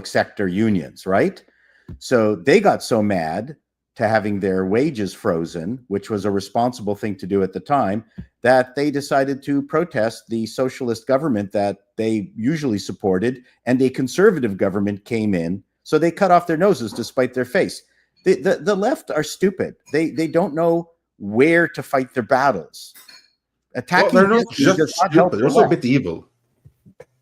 sector unions, right? So they got so mad to having their wages frozen, which was a responsible thing to do at the time, that they decided to protest the socialist government that they usually supported, and a conservative government came in. So they cut off their noses to spite their face. The left are stupid. They don't know where to fight their battles. Attacking Well, they're not Disney does just not help stupid. the They're also a left. bit evil.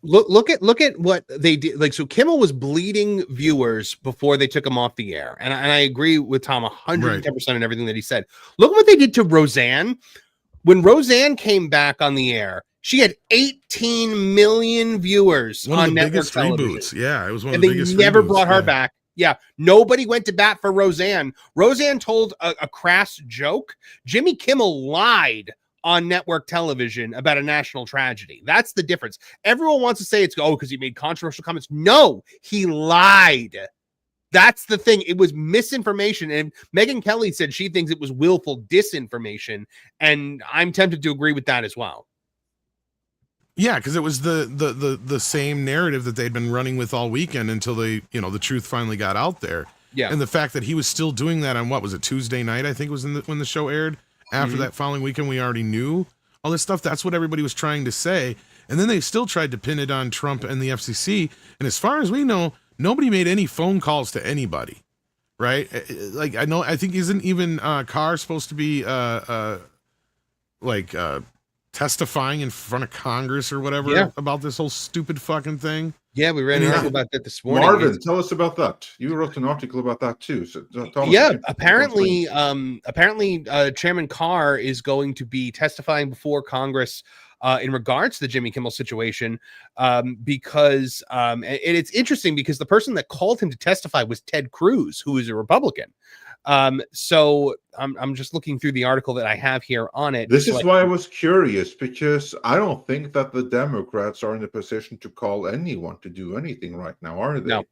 Look at what they did. Like, so Kimmel was bleeding viewers before they took him off the air, and I agree with Tom 110% in everything that he said. Look what they did to Roseanne. When Roseanne came back on the air, she had 18 million viewers One of on the network biggest television, reboots. Yeah, it was one and of the they biggest never reboots, brought her yeah. back. Yeah, nobody went to bat for Roseanne. Roseanne told a crass joke. Jimmy Kimmel lied on network television about a national tragedy. That's the difference. Everyone wants to say it's because he made controversial comments. No, he lied. That's the thing. It was misinformation. And Megyn Kelly said she thinks it was willful disinformation. And I'm tempted to agree with that as well. Yeah, because it was the same narrative that they'd been running with all weekend until the truth finally got out there. Yeah. And the fact that he was still doing that on what was it, Tuesday night, I think was when the show aired. After that following weekend, we already knew all this stuff. That's what everybody was trying to say. And then they still tried to pin it on Trump and the FCC. And as far as we know, nobody made any phone calls to anybody, right? Like I think isn't even Carr supposed to be testifying in front of Congress or whatever about this whole stupid fucking thing? Yeah, we read an article about that this morning. Marvin, tell us about that. You wrote an article about that too. So apparently Chairman Carr is going to be testifying before Congress in regards to the Jimmy Kimmel situation, because and it's interesting because the person that called him to testify was Ted Cruz, who is a Republican. So I'm just looking through the article that I have here on it. This is why I was curious, because I don't think that the Democrats are in a position to call anyone to do anything right now, are they? No.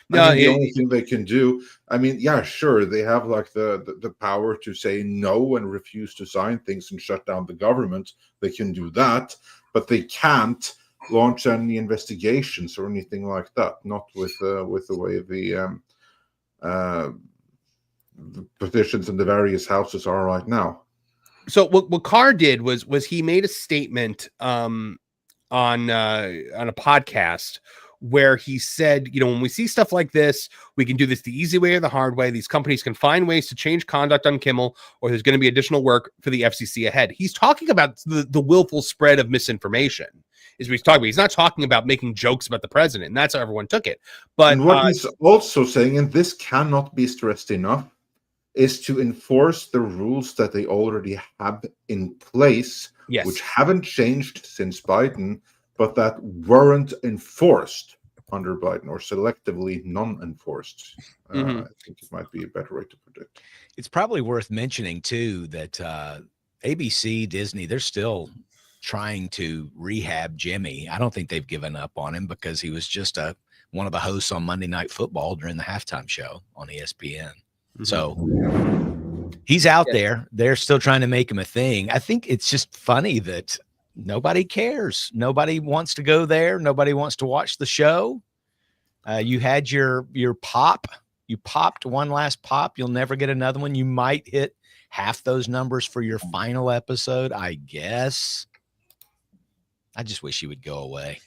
The only thing they can do, yeah, sure, they have like the power to say no and refuse to sign things and shut down the government. They can do that, but they can't launch any investigations or anything like that. Not with the way the petitions in the various houses are right now. So what Carr did was he made a statement on a podcast where he said, when we see stuff like this, we can do this the easy way or the hard way. These companies can find ways to change conduct on Kimmel, or there's going to be additional work for the FCC ahead. He's talking about the willful spread of misinformation is what he's talking about. He's not talking about making jokes about the president, and that's how everyone took it. But and what he's also saying, and this cannot be stressed enough, is to enforce the rules that they already have in place, which haven't changed since Biden, but that weren't enforced under Biden, or selectively non-enforced. I think it might be a better way to put it. It's probably worth mentioning, too, that ABC, Disney, they're still trying to rehab Jimmy. I don't think they've given up on him because he was just one of the hosts on Monday Night Football during the halftime show on ESPN. So he's out there. They're still trying to make him a thing. I think it's just funny that nobody cares. Nobody wants to go there. Nobody wants to watch the show. You had your pop. You popped one last pop. You'll never get another one. You might hit half those numbers for your final episode, I guess. I just wish he would go away.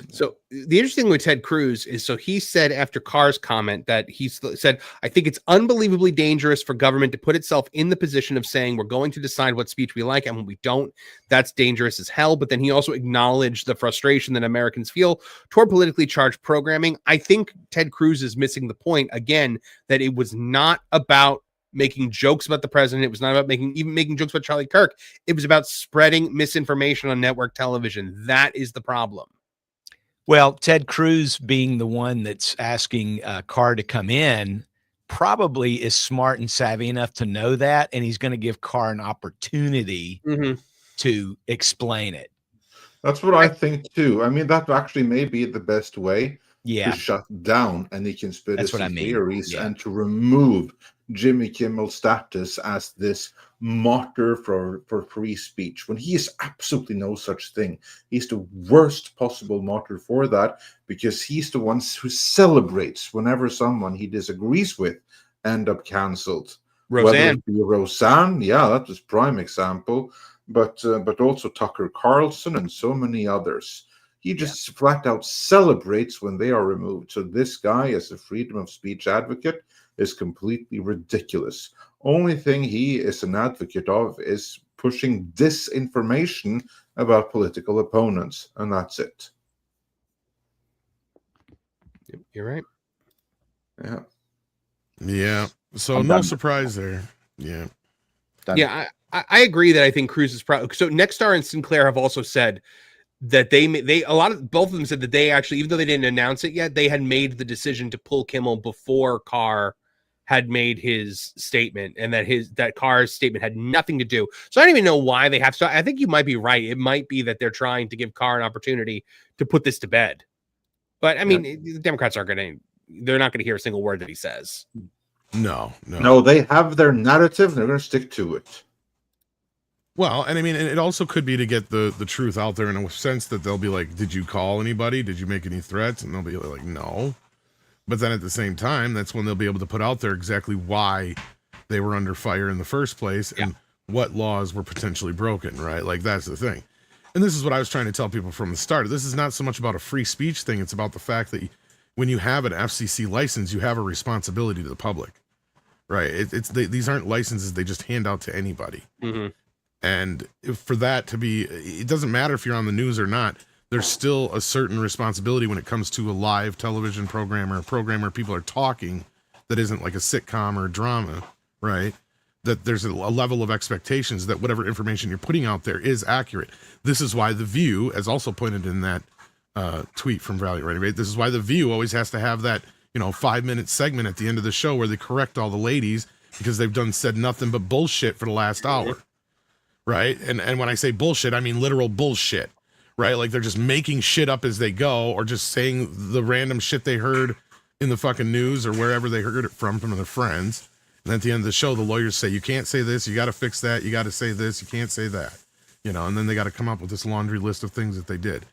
So the interesting thing with Ted Cruz is, so he said after Carr's comment that he said, I think it's unbelievably dangerous for government to put itself in the position of saying we're going to decide what speech we like and when we don't. That's dangerous as hell. But then he also acknowledged the frustration that Americans feel toward politically charged programming. I think Ted Cruz is missing the point again, that it was not about making jokes about the president. It was not about making jokes about Charlie Kirk. It was about spreading misinformation on network television. That is the problem. Well, Ted Cruz being the one that's asking Carr to come in probably is smart and savvy enough to know that, and he's going to give Carr an opportunity to explain it. That's what I think too. That actually may be the best way to shut down any conspiracy theories and to remove Jimmy Kimmel's status as this martyr for free speech, when he is absolutely no such thing. He's the worst possible martyr for that, because he's the one who celebrates whenever someone he disagrees with end up canceled. Roseanne. Whether it be Roseanne, that was prime example, but also Tucker Carlson and so many others. He just flat out celebrates when they are removed. So this guy, as a freedom of speech advocate, is completely ridiculous. Only thing he is an advocate of is pushing disinformation about political opponents, and that's it. You're right. Yeah. So no surprise there. Yeah. Yeah, I agree that I think Cruz is proud. So Nexstar and Sinclair have also said that both of them said that they actually, even though they didn't announce it yet, they had made the decision to pull Kimmel before Carr had made his statement, and that Carr's statement had nothing to do. So I don't even know why they have. So I think you might be right. It might be that they're trying to give Carr an opportunity to put this to bed. But I mean, the Democrats they're not going to hear a single word that he says. No, they have their narrative. They're going to stick to it. Well, and I mean, it also could be to get the truth out there in a sense that they'll be like, did you call anybody? Did you make any threats? And they'll be like, no. But then at the same time, that's when they'll be able to put out there exactly why they were under fire in the first place and what laws were potentially broken, right? Like, that's the thing. And this is what I was trying to tell people from the start. This is not so much about a free speech thing. It's about the fact that when you have an FCC license, you have a responsibility to the public, right? These aren't licenses they just hand out to anybody. Mm-hmm. And for that to be, it doesn't matter if you're on the news or not, there's still a certain responsibility when it comes to a live television program or a program where people are talking that isn't like a sitcom or a drama, right? That there's a level of expectations that whatever information you're putting out there is accurate. This is why The View, as also pointed in that tweet from Valiant Ready, right? This is why The View always has to have that, 5-minute segment at the end of the show where they correct all the ladies because they've said nothing but bullshit for the last hour, right? And when I say bullshit, I mean literal bullshit, right? Like they're just making shit up as they go or just saying the random shit they heard in the fucking news or wherever they heard it from their friends. And at the end of the show, the lawyers say, you can't say this, you got to fix that, you got to say this, you can't say that, and then they got to come up with this laundry list of things that they did.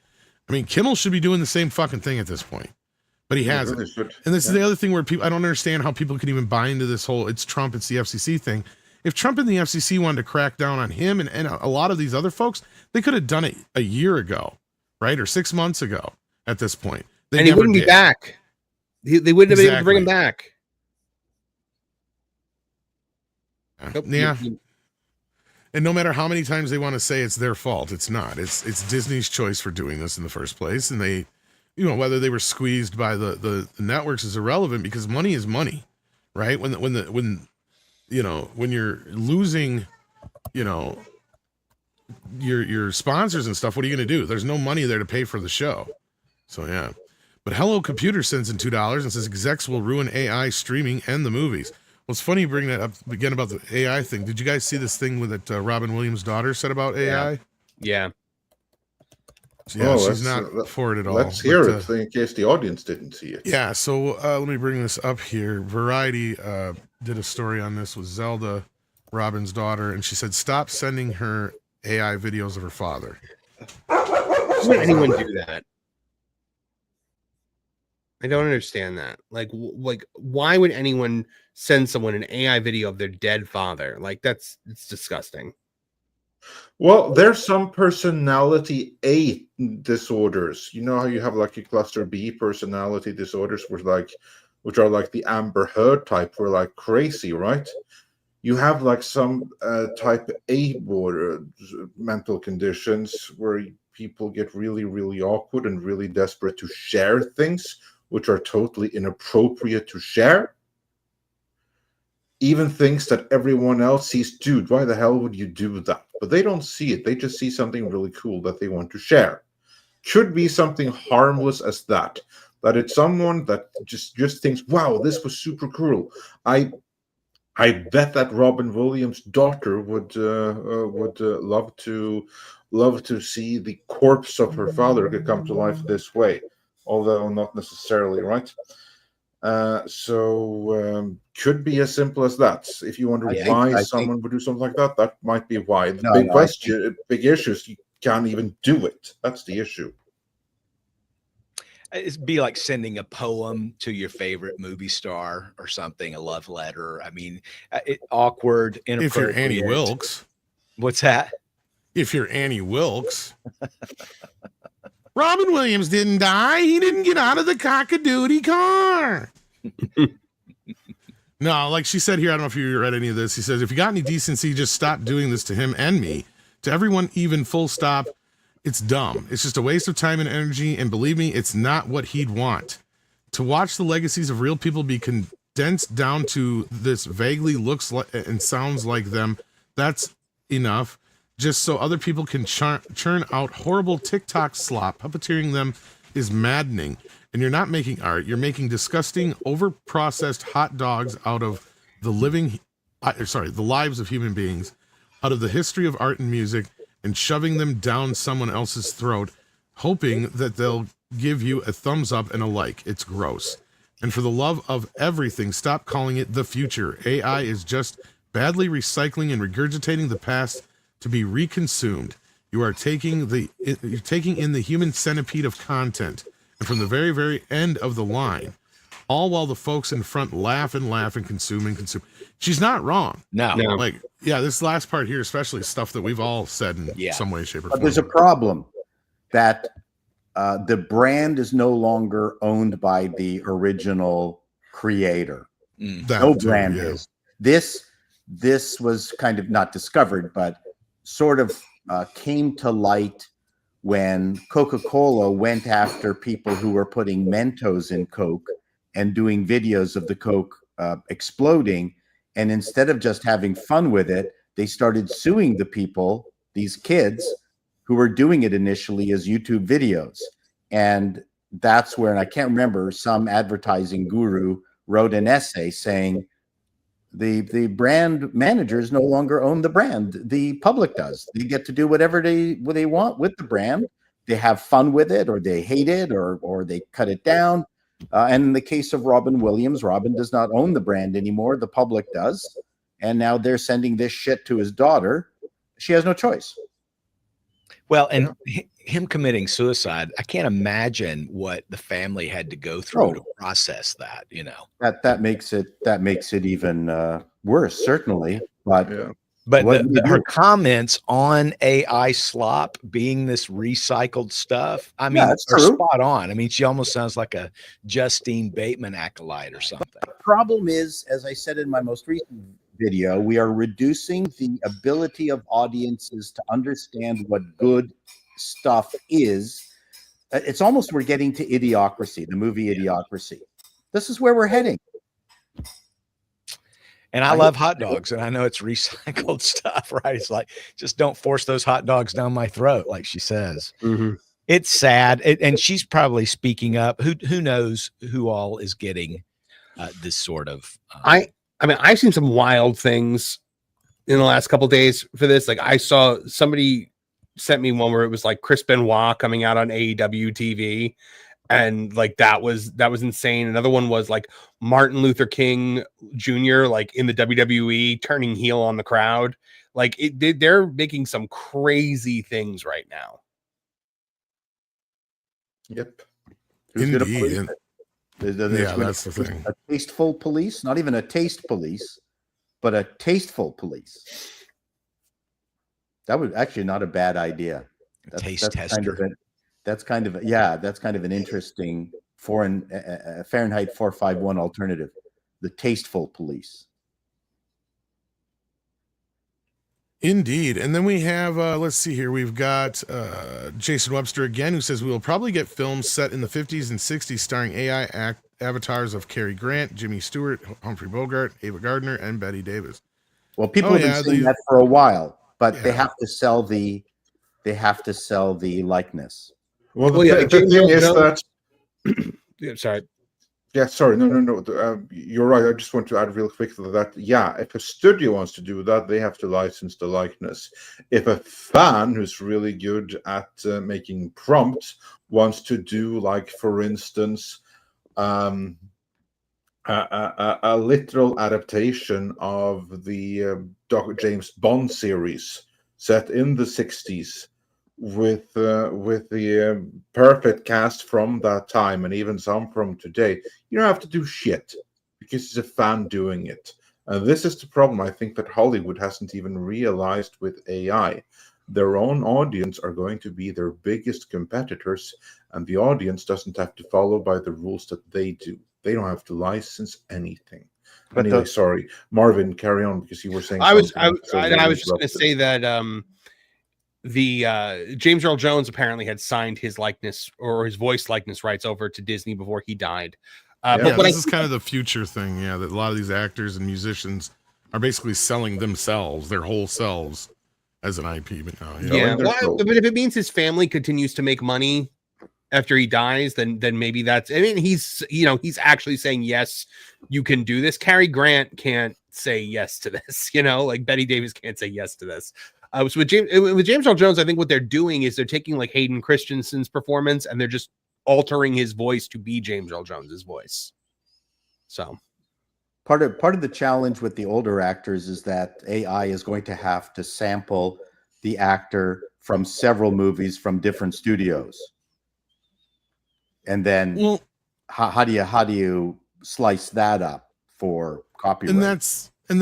I mean, Kimmel should be doing the same fucking thing at this point, but he hasn't. And this is the other thing where I don't understand how people can even buy into this whole, it's Trump, it's the FCC thing. If Trump and the FCC wanted to crack down on him and a lot of these other folks, they could have done it a year ago, right? Or 6 months ago at this point. And he wouldn't be back. They wouldn't have been able to bring him back. Yeah. And no matter how many times they want to say it's their fault, it's not. It's Disney's choice for doing this in the first place. And they, whether they were squeezed by the networks is irrelevant because money is money, right? When you're losing, your sponsors and stuff, what are you going to do? There's no money there to pay for the show. So yeah. But Hello Computer sends in $2 and says execs will ruin AI streaming and the movies. Well, it's funny you bring that up again about the AI thing. Did you guys see this thing that Robin Williams' daughter said about AI? Yeah. She's not for it at all. Let's hear it in case the audience didn't see it. Yeah, so let me bring this up here. Variety did a story on this with Zelda, Robin's daughter, and she said, stop sending her AI videos of her father. Why would anyone do that? I don't understand that. Like, why would anyone send someone an AI video of their dead father? Like, it's disgusting. Well, there's some personality A disorders. You know how you have like a cluster B personality disorders, which are like the Amber Heard type, where like crazy, right? You have like some type A mental conditions where people get really, really awkward and really desperate to share things which are totally inappropriate to share. Even things that everyone else sees, dude, why the hell would you do that? But they don't see it. They just see something really cool that they want to share. Could be something harmless as that. That it's someone that just thinks, wow, this was super cool. I bet that Robin Williams' daughter would love to see the corpse of her father come to life this way. Although not necessarily, right? So could be as simple as that. If you wonder why someone would do something like that, that might be why. The big issues, you can't even do it. That's the issue. It'd be like sending a poem to your favorite movie star or something, a love letter. I mean, awkward, inappropriate. If you're Annie Wilkes. What's that? If you're Annie Wilkes. Robin Williams didn't die. He didn't get out of the cock-a-doodie car. No, like she said here, I don't know if you read any of this. He says, if you got any decency, just stop doing this to him and me. To everyone, even full stop. It's dumb. It's just a waste of time and energy. And believe me, it's not what he'd want. To watch the legacies of real people be condensed down to this vaguely looks like and sounds like them, that's enough. just so other people can churn out horrible TikTok slop. Puppeteering them is maddening. And you're not making art. You're making disgusting, over-processed hot dogs out of the the lives of human beings, out of the history of art and music, and shoving them down someone else's throat, hoping that they'll give you a thumbs up and a like. It's gross. And for the love of everything, stop calling it the future. AI is just badly recycling and regurgitating the past to be reconsumed. You are taking in the human centipede of content, and from the very, very end of the line, all while the folks in front laugh and laugh and consume and consume. She's not wrong. No. Like, yeah, this last part here, especially stuff that we've all said in some way, shape, or form. But there's a problem that the brand is no longer owned by the original creator. No brand is. This was kind of not discovered, but sort of came to light when Coca-Cola went after people who were putting Mentos in Coke and doing videos of the Coke exploding. And instead of just having fun with it, they started suing the people, these kids, who were doing it initially as YouTube videos. And that's where, and I can't remember, some advertising guru wrote an essay saying the brand managers no longer own the brand. The public does. They get to do whatever they want with the brand. They have fun with it, or they hate it, or they cut it down. And in the case of Robin Williams, Robin does not own the brand anymore. The public does. And now they're sending this shit to his daughter. She has no choice. Well, and him committing suicide, I can't imagine what the family had to go through to process that, you know. That makes it even worse, certainly. But her comments on AI slop being this recycled stuff, I mean, are spot on. I mean, she almost sounds like a Justine Bateman acolyte or something. The problem is, as I said in my most recent video, we are reducing the ability of audiences to understand what good stuff is. It's almost, we're getting to Idiocracy, the movie Idiocracy. This is where we're heading. And I love hot dogs, and I know it's recycled stuff, right? It's like, just don't force those hot dogs down my throat, like she says. Mm-hmm. It's sad, and she's probably speaking up. Who knows who all is getting this sort of. I mean, I've seen some wild things in the last couple of days for this. Like, I saw somebody sent me one where it was like Chris Benoit coming out on AEW TV, and like that was insane. Another one was like Martin Luther King Jr. like in the WWE turning heel on the crowd. Like they're making some crazy things right now. Yep. Indeed. That's the thing. A tasteful police, not even a taste police, but a tasteful police. That was actually not a bad idea. Taste tester. That's kind of an interesting foreign Fahrenheit 451 alternative. The tasteful police. Indeed. And then we have, let's see here. We've got Jason Webster again, who says we will probably get films set in the 50s and 60s starring AI avatars of Cary Grant, Jimmy Stewart, Humphrey Bogart, Ava Gardner, and Betty Davis. Well, people have been saying that for a while, but they have to sell the likeness. Well, the thing is that. Yeah, sorry. Yeah, sorry. No. You're right. I just want to add real quick that, if a studio wants to do that, they have to license the likeness. If a fan who's really good at making prompts wants to do, like, for instance, a literal adaptation of the Dr. James Bond series set in the 60s, with the perfect cast from that time and even some from today, you don't have to do shit because it's a fan doing it. And this is the problem I think that Hollywood hasn't even realized with AI. Their own audience are going to be their biggest competitors, and the audience doesn't have to follow by the rules that they do. They don't have to license anything. But anyway, sorry, Marvin, carry on, because you were saying. I was just going to say that the James Earl Jones apparently had signed his likeness or his voice likeness rights over to Disney before he died. But this is kind of the future thing. Yeah, that a lot of these actors and musicians are basically selling themselves, their whole selves, as an IP. But no, Yeah, there's well, no- but if it means his family continues to make money after he dies, then maybe that's. I mean, he's he's actually saying yes, you can do this. Cary Grant can't say yes to this. Like Betty Davis can't say yes to this. So with James Earl Jones, I think what they're doing is they're taking like Hayden Christensen's performance and they're just altering his voice to be James Earl Jones's voice. So Part of the challenge with the older actors is that AI is going to have to sample the actor from several movies from different studios. And then well, how do you slice that up for copyright? and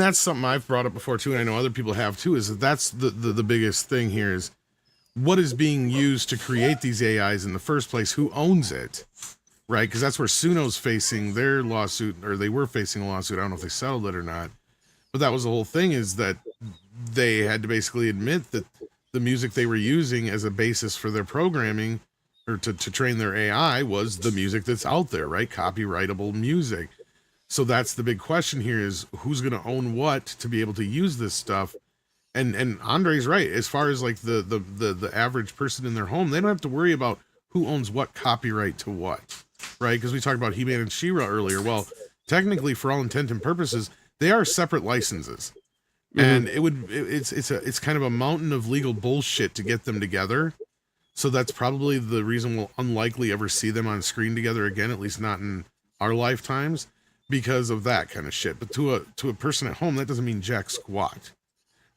that's something I've brought up before too, and I know other people have too. Is that's the biggest thing here is what is being used to create these AIs in the first place? Who owns it? Right, because that's where Suno's facing their lawsuit, or they were facing a lawsuit. I don't know if they settled it or not, but that was the whole thing, is that they had to basically admit that the music they were using as a basis for their programming or to train their AI was the music that's out there, right? Copyrightable music. So that's the big question here, is who's going to own what to be able to use this stuff. And Andre's right. As far as like the average person in their home, they don't have to worry about who owns what copyright to what. Right, because we talked about He-Man and She-Ra earlier. Well, technically, for all intent and purposes, they are separate licenses, and it's kind of a mountain of legal bullshit to get them together. So that's probably the reason we'll unlikely ever see them on screen together again, at least not in our lifetimes, because of that kind of shit. But to a person at home, that doesn't mean jack squat,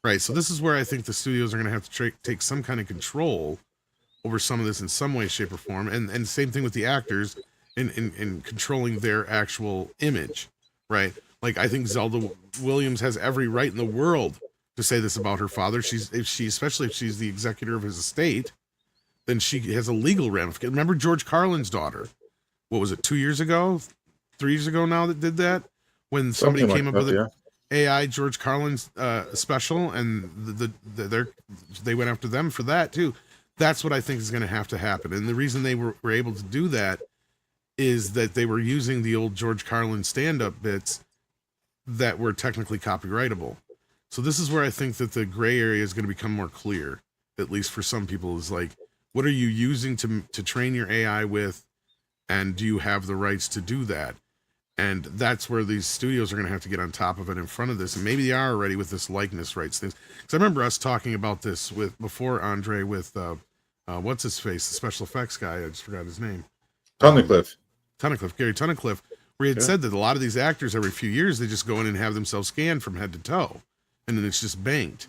right? So this is where I think the studios are going to have to take some kind of control over some of this in some way, shape, or form, and same thing with the actors. In controlling their actual image, right? Like I think Zelda Williams has every right in the world to say this about her father. Especially if she's the executor of his estate, then she has a legal ramification. Remember George Carlin's daughter? What was it? 2 years ago, 3 years ago now that did that, when somebody Something came like up that, with an AI George Carlin's special, and they went after them for that too. That's what I think is going to have to happen, and the reason they were able to do that is that they were using the old George Carlin stand-up bits that were technically copyrightable. So this is where I think that the gray area is going to become more clear, at least for some people, is like, what are you using to train your AI with, and do you have the rights to do that? And that's where these studios are going to have to get on top of it in front of this, and maybe they are already with this likeness rights things. Because I remember us talking about this before, Andre, with what's his face, the special effects guy. I just forgot his name. Gary Tunnicliffe, where he had said that a lot of these actors, every few years, they just go in and have themselves scanned from head to toe, and then it's just banked.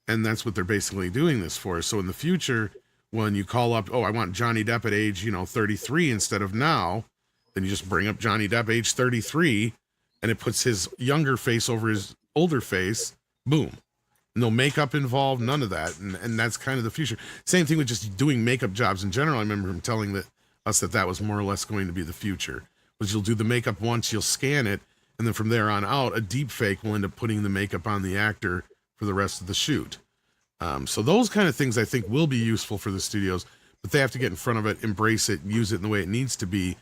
And that's what they're basically doing this for. So in the future, when you call up, I want Johnny Depp at age, 33 instead of now, then you just bring up Johnny Depp age 33, and it puts his younger face over his older face. Boom. No makeup involved, none of that. And that's kind of the future. Same thing with just doing makeup jobs in general. I remember him telling us that was more or less going to be the future, was you'll do the makeup once, you'll scan it, and then from there on out, a deep fake will end up putting the makeup on the actor for the rest of the shoot. So those kind of things I think will be useful for the studios, but they have to get in front of it, embrace it, use it in the way it needs to be.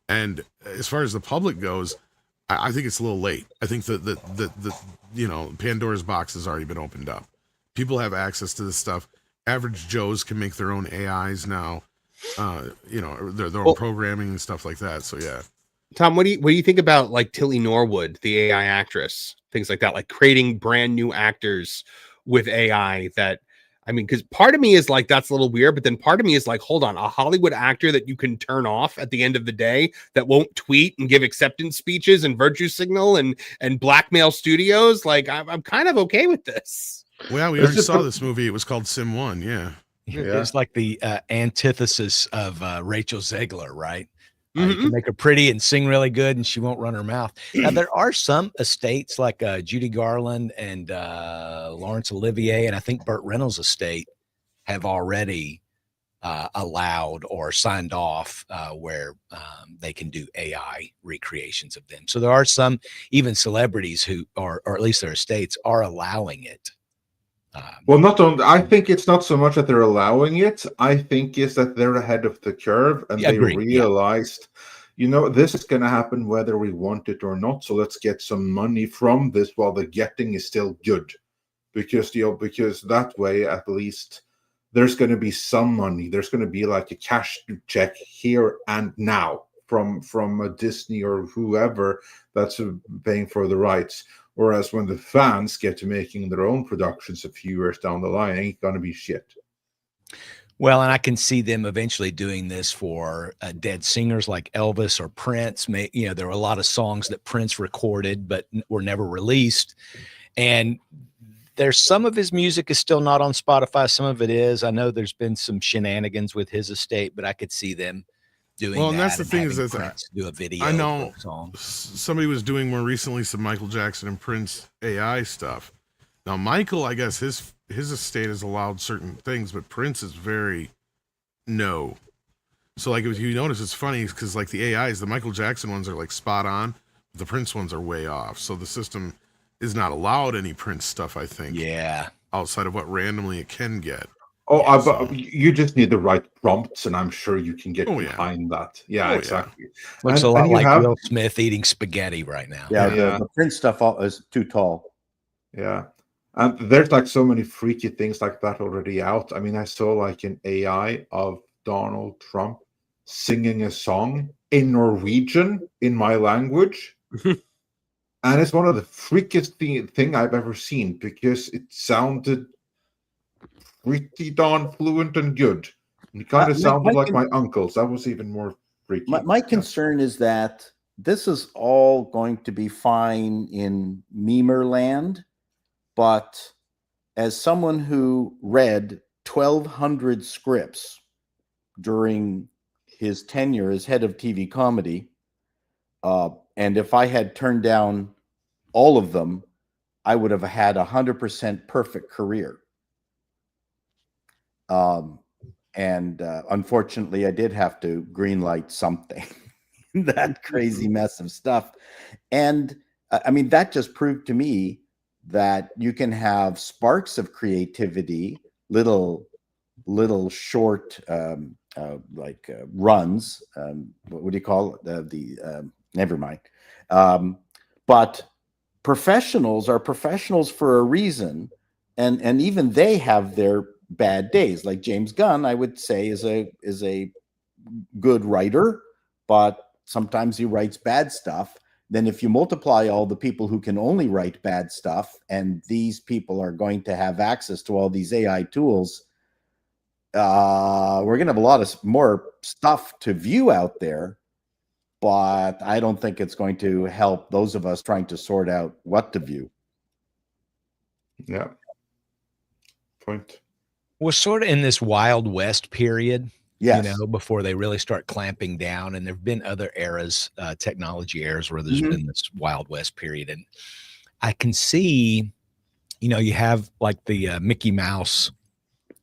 And as far as the public goes, I think it's a little late. I think that Pandora's box has already been opened up. People have access to this stuff. Average Joes can make their own AIs now. Their own programming and stuff like that. So yeah. Tom, what do you think about like Tilly Norwood, the AI actress, things like that, like creating brand new actors with AI? That, I mean, because part of me is like, that's a little weird, but then part of me is like, hold on, a Hollywood actor that you can turn off at the end of the day, that won't tweet and give acceptance speeches and virtue signal and blackmail studios. Like, I'm kind of okay with this. Well, we already saw this movie. It was called Sim 1. Yeah. It's like the antithesis of Rachel Zegler, right? You can make her pretty and sing really good, and she won't run her mouth. Now, there are some estates like Judy Garland and Laurence Olivier, and I think Burt Reynolds' estate have already allowed or signed off where they can do AI recreations of them. So there are some, even celebrities who are, or at least their estates, are allowing it. Well, not only, I think it's not so much that they're allowing it. I think is that they're ahead of the curve, and they realized, this is going to happen whether we want it or not. So let's get some money from this while the getting is still good. because because that way at least there's going to be some money. There's going to be like a cash check here and now from a Disney or whoever that's paying for the rights. Whereas when the fans get to making their own productions a few years down the line, ain't going to be shit. Well, and I can see them eventually doing this for dead singers like Elvis or Prince. There were a lot of songs that Prince recorded but were never released. And there's some of his music is still not on Spotify. Some of it is. I know there's been some shenanigans with his estate, but I could see them doing Well, that. and that's the thing is that Prince do a video. I know for a song. somebody was doing more recently some Michael Jackson and Prince AI stuff. Now, Michael, I guess his estate has allowed certain things, but Prince is very no. So, like, if you notice, it's funny because, like, the AIs, the Michael Jackson ones are like spot on, the Prince ones are way off. So the system is not allowed any Prince stuff, I think. Yeah. Outside of what randomly it can get. Oh, but you just need the right prompts, and I'm sure you can get Oh, yeah. behind that. Yeah, Oh, yeah. exactly. Looks And- a lot and you like have- Will Smith eating spaghetti right now. Yeah, Yeah. The Prince stuff is too tall. Yeah. And there's like so many freaky things like that already out. I mean, I saw like an AI of Donald Trump singing a song in Norwegian in my language. And it's one of the freakiest thing I've ever seen because it sounded pretty darn fluent and good. It kind of sounded like my uncle's. That was even more freaky. My concern is that this is all going to be fine in memer land, but as someone who read 1,200 scripts during his tenure as head of TV comedy, and if I had turned down all of them, I would have had 100% perfect career. Unfortunately, I did have to greenlight something, that crazy mess of stuff. And I mean, that just proved to me that you can have sparks of creativity, little short runs. What do you call it? Never mind. But professionals are professionals for a reason, and even they have their bad days. Like James Gunn, I would say is a good writer, but sometimes he writes bad stuff. Then if you multiply all the people who can only write bad stuff, and these people are going to have access to all these AI tools, we're going to have a lot of more stuff to view out there, but I don't think it's going to help those of us trying to sort out what to view. Yeah. Point. We're sort of in this Wild West period, Yes. before they really start clamping down. And there've been other eras, technology eras, where there's been this Wild West period. And I can see, you have like the Mickey Mouse,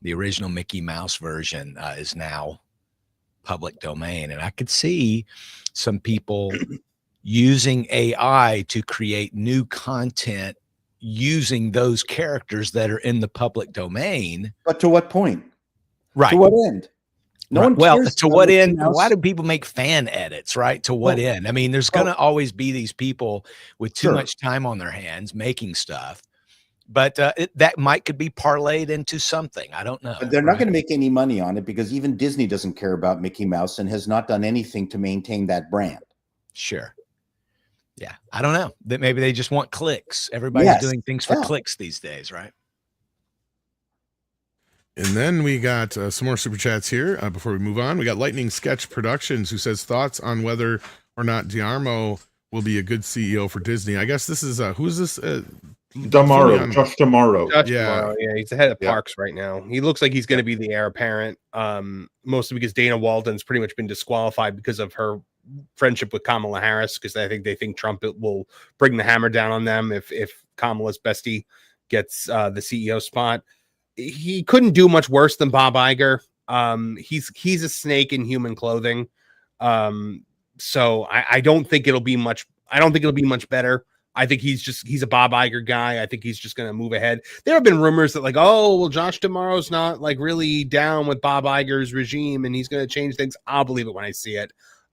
the original Mickey Mouse version is now public domain. And I could see some people using AI to create new content using those characters that are in the public domain. But to what point? Right. To what end? No one Well, cares to about what Mickey end? Mouse. Why do people make fan edits, right? To what end? I mean, there's going to always be these people with too Sure. much time on their hands making stuff, but that could be parlayed into something. I don't know. But they're not right? going to make any money on it because even Disney doesn't care about Mickey Mouse and has not done anything to maintain that brand. Sure. Yeah. I don't know. That maybe they just want clicks. Everybody's Yes. doing things for Yeah. clicks these days, right? And then we got some more super chats here before we move on. We got Lightning Sketch Productions, who says thoughts on whether or not D'Armo will be a good CEO for Disney. I guess this is who's this? Tomorrow, Josh Tomorrow. Josh Yeah. Tomorrow, yeah, he's the head of Yeah. parks right now. He looks like he's going to be the heir apparent, mostly because Dana Walden's pretty much been disqualified because of her friendship with Kamala Harris, because I think they think Trump will bring the hammer down on them if Kamala's bestie gets the CEO spot. He couldn't do much worse than Bob Iger. He's a snake in human clothing. So I don't think it'll be much. I don't think it'll be much better. I think he's a Bob Iger guy. I think he's just going to move ahead. There have been rumors that Josh Tomorrow's not like really down with Bob Iger's regime and he's going to change things. I'll believe it when I see it.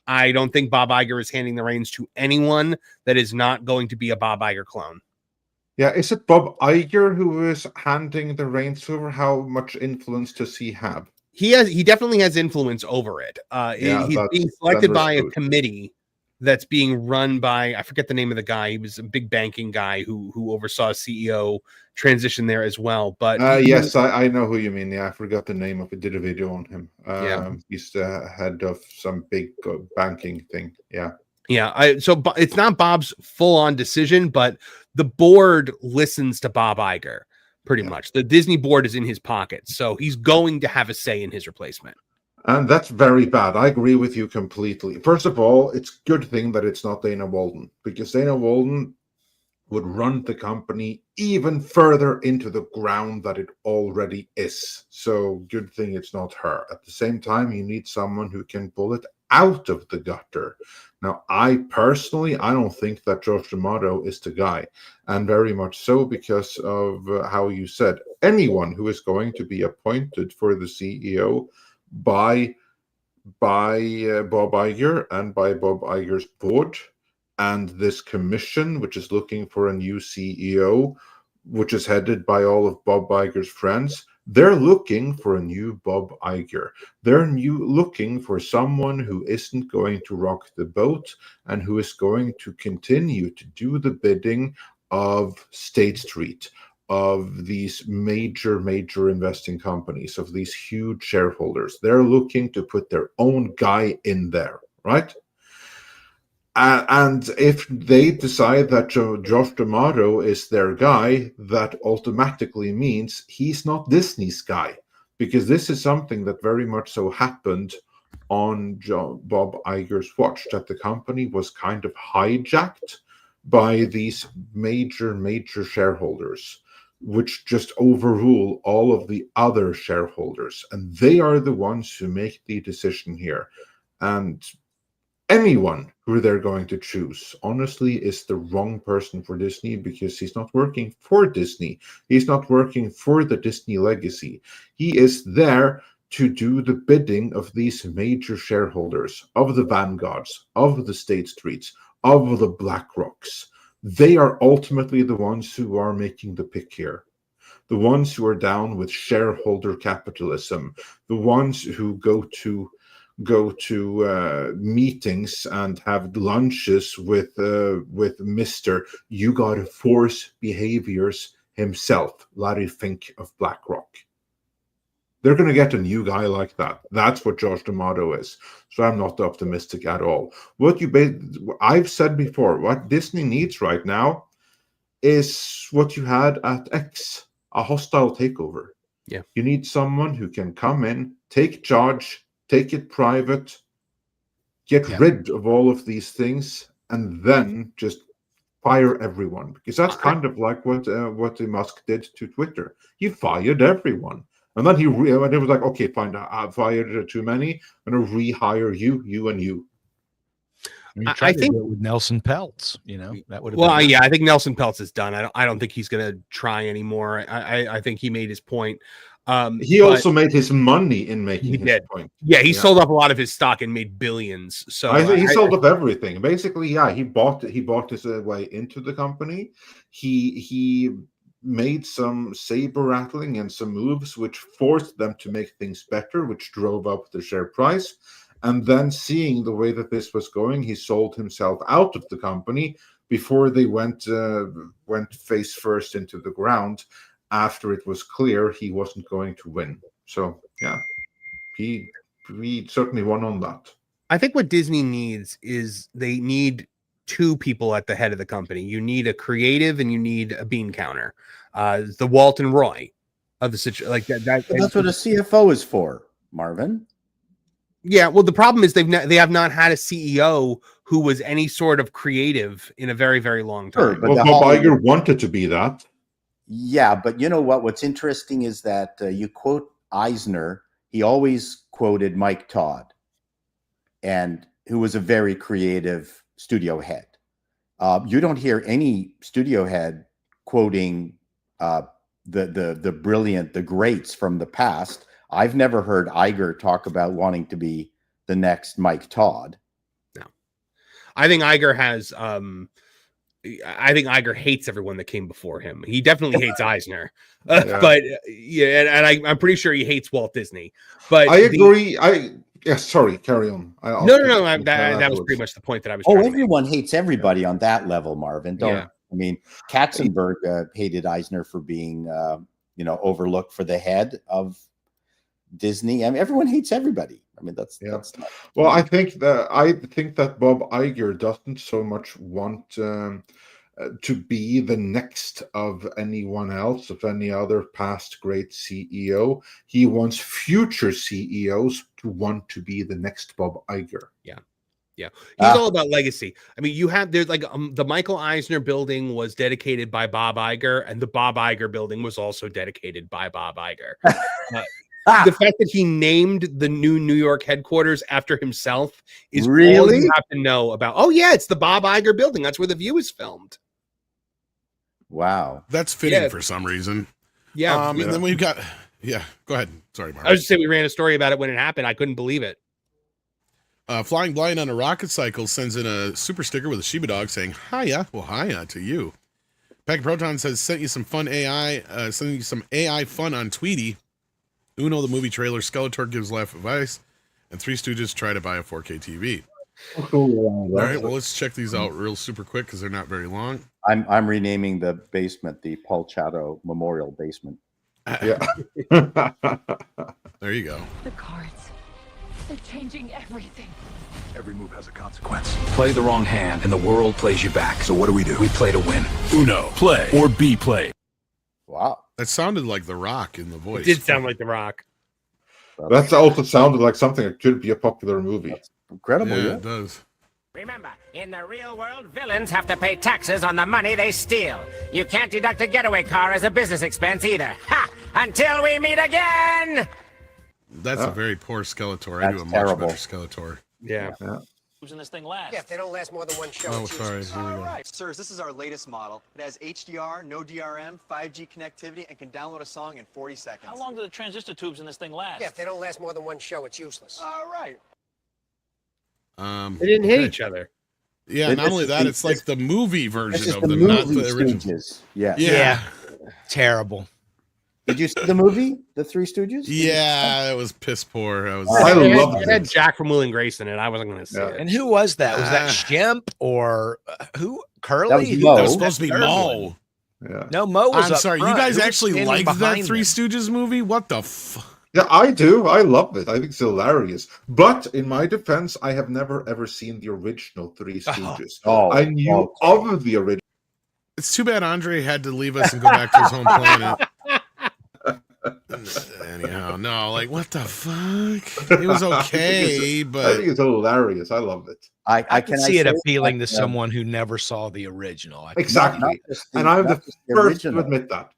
I don't think Bob Iger is handing the reins to anyone that is not going to be a Bob Iger clone. Yeah, is it Bob Iger who is handing the reins over? How much influence does he have? He definitely has influence over it. Yeah, He's being that's selected by a understood. committee that's being run by, I forget the name of the guy. He was a big banking guy who oversaw CEO transition there as well. But Yes, I know who you mean. Yeah, I forgot the name of it. Did a video on him. Yeah. He's the head of some big banking thing. Yeah. Yeah, so it's not Bob's full-on decision, but the board listens to Bob Iger pretty Yeah. much. The Disney board is in his pocket, so he's going to have a say in his replacement. And that's very bad. I agree with you completely. First of all, it's a good thing that it's not Dana Walden, because Dana Walden would run the company even further into the ground that it already is. So good thing it's not her. At the same time, you need someone who can pull it out of the gutter. Now, I personally, I don't think that Josh D'Amato is the guy, and very much so because of how you said, anyone who is going to be appointed for the CEO by Bob Iger and by Bob Iger's board and this commission, which is looking for a new CEO, which is headed by all of Bob Iger's friends. They're looking for a new Bob Iger. They're looking for someone who isn't going to rock the boat and who is going to continue to do the bidding of State Street, of these major investing companies, of these huge shareholders. They're looking to put their own guy in there, right? And if they decide that Josh D'Amato is their guy, that automatically means he's not Disney's guy, because this is something that very much so happened on Bob Iger's watch, that the company was kind of hijacked by these major shareholders, which just overrule all of the other shareholders. And they are the ones who make the decision here. And anyone who they're going to choose, honestly, is the wrong person for Disney, because he's not working for Disney. He's not working for the Disney legacy. He is there to do the bidding of these major shareholders, of the Vanguards, of the State Streets, of the BlackRocks. They are ultimately the ones who are making the pick here. The ones who are down with shareholder capitalism, the ones who go to meetings and have lunches with Mr. You Gotta Force Behaviors himself, Larry Fink of BlackRock. They're going to get a new guy like that. That's what Josh D'Amato is. So I'm not optimistic at all. I've said before, what Disney needs right now is what you had at X, a hostile takeover. Yeah. You need someone who can come in, take charge, take it private, get rid of all of these things, and then just fire everyone. Because that's kind of like what Musk did to Twitter. He fired everyone. And then he was like, okay, fine, I've fired too many. I'm going to rehire you, and you. I think do it with Nelson Peltz, that would have Well, been yeah, I think Nelson Peltz is done. I don't think he's going to try anymore. I think he made his point. He also made his money in making his point. Yeah, he sold off a lot of his stock and made billions. So he sold off everything. Basically, yeah, he bought his way into the company. He made some saber rattling and some moves which forced them to make things better, which drove up the share price. And then, seeing the way that this was going, he sold himself out of the company before they went face first into the ground, after it was clear he wasn't going to win. So yeah, he certainly won on that. I think what Disney needs is they need two people at the head of the company. You need a creative and you need a bean counter. The Walton Roy of the situation, like that. That's what a CFO is for, Marvin. Yeah, well, the problem is they have not had a CEO who was any sort of creative in a very, very long time. Sure, but Bob Iger wanted to be that. Yeah, but you know what? What's interesting is that you quote Eisner. He always quoted Mike Todd, and who was a very creative studio head. You don't hear any studio head quoting the brilliant, the greats from the past. I've never heard Iger talk about wanting to be the next Mike Todd. No, I think Iger has I think Iger hates everyone that came before him. He definitely hates Eisner, Yeah. but and I'm pretty sure he hates Walt Disney. But I agree. Sorry, carry on. No. That was pretty much the point that I was. Oh, everyone hates everybody on that level, Marvin. Don't. Yeah. I mean, Katzenberg hated Eisner for being, overlooked for the head of Disney. I mean, everyone hates everybody. I mean, that's not, well. I think that Bob Iger doesn't so much want to be the next of anyone else, of any other past great CEO. He wants future CEOs to want to be the next Bob Iger. Yeah, he's all about legacy. I mean, there's like the Michael Eisner building was dedicated by Bob Iger, and the Bob Iger building was also dedicated by Bob Iger. The fact that he named the new New York headquarters after himself is all you have to know about. Oh yeah, it's the Bob Iger building. That's where The View is filmed. Wow, that's fitting for some reason. Yeah, and then we've got. Yeah, go ahead. Sorry, Mark. I was just saying we ran a story about it when it happened. I couldn't believe it. Flying Blind on a Rocket Cycle sends in a super sticker with a Shiba dog saying, hiya. Well, hiya to you. Pack Proton says, sent you some fun AI, sending you some AI fun on Tweety. Uno, the movie trailer, Skeletor gives life advice, and Three Stooges try to buy a 4K TV. All right, well, let's check these out real super quick because they're not very long. I'm renaming the basement the Paul Chato Memorial Basement. Yeah. There you go. The cards. They're changing everything. Every move has a consequence. Play the wrong hand, and the world plays you back. So what do? We play to win. Uno, play or be played. Wow. That sounded like The Rock in the voice. It did sound like The Rock. That also sounded like something that could be a popular movie. That's incredible. Yeah, it does. Remember, in the real world, villains have to pay taxes on the money they steal. You can't deduct a getaway car as a business expense either. Ha! Until we meet again! That's a very poor Skeletor. I do a much terrible. better Skeletor. Yeah. Who's in this thing last? Yeah, if they don't last more than one show. Oh, it's sorry. useless. Here we All go. right, sirs, this is our latest model. It has HDR, no DRM, 5G connectivity, and can download a song in 40 seconds. How long do the transistor tubes in this thing last? Yeah, if they don't last more than one show, it's useless. All right. They didn't hit each other. Yeah, not only that, it's like the movie This version is of the them, not movie the original. Stooges. Yeah. Yeah. Terrible. Did you see the movie, The Three Stooges? Yeah, it was piss poor. I It loved had it. Jack from Will and Grace in it. I wasn't going to say it. And who was that? Was that Shemp or who? Curly? That was Who Mo. That was was supposed to be third Mo. one? Yeah. No, Mo was I'm up sorry. front. You guys Who was actually standing liked that behind Three them? Stooges movie? What the f? Yeah, I do. I love it. I think it's hilarious. But in my defense, I have never ever seen the original Three Stooges. Oh, I knew of the original. It's too bad Andre had to leave us and go back to his home planet. Anyhow, no, like what the fuck? It was okay, I but think it's hilarious. I love it. I can see it say appealing that, to someone who never saw the original. I can- Exactly. And I'm the first to admit that.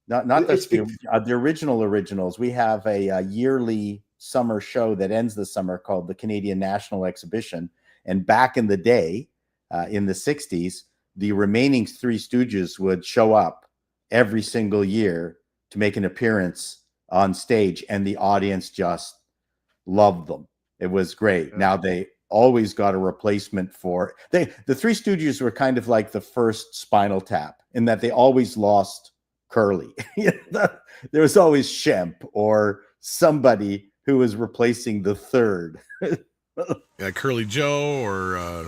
Not It's the originals. We have a yearly summer show that ends the summer called the Canadian National Exhibition. And back in the day, in the 60s, the remaining Three Stooges would show up every single year to make an appearance on stage, and the audience just loved them. It was great. Yeah. Now they always got a replacement for the Three Stooges were kind of like the first Spinal Tap in that they always lost Curly. There was always Shemp or somebody who was replacing the third. yeah, Curly Joe or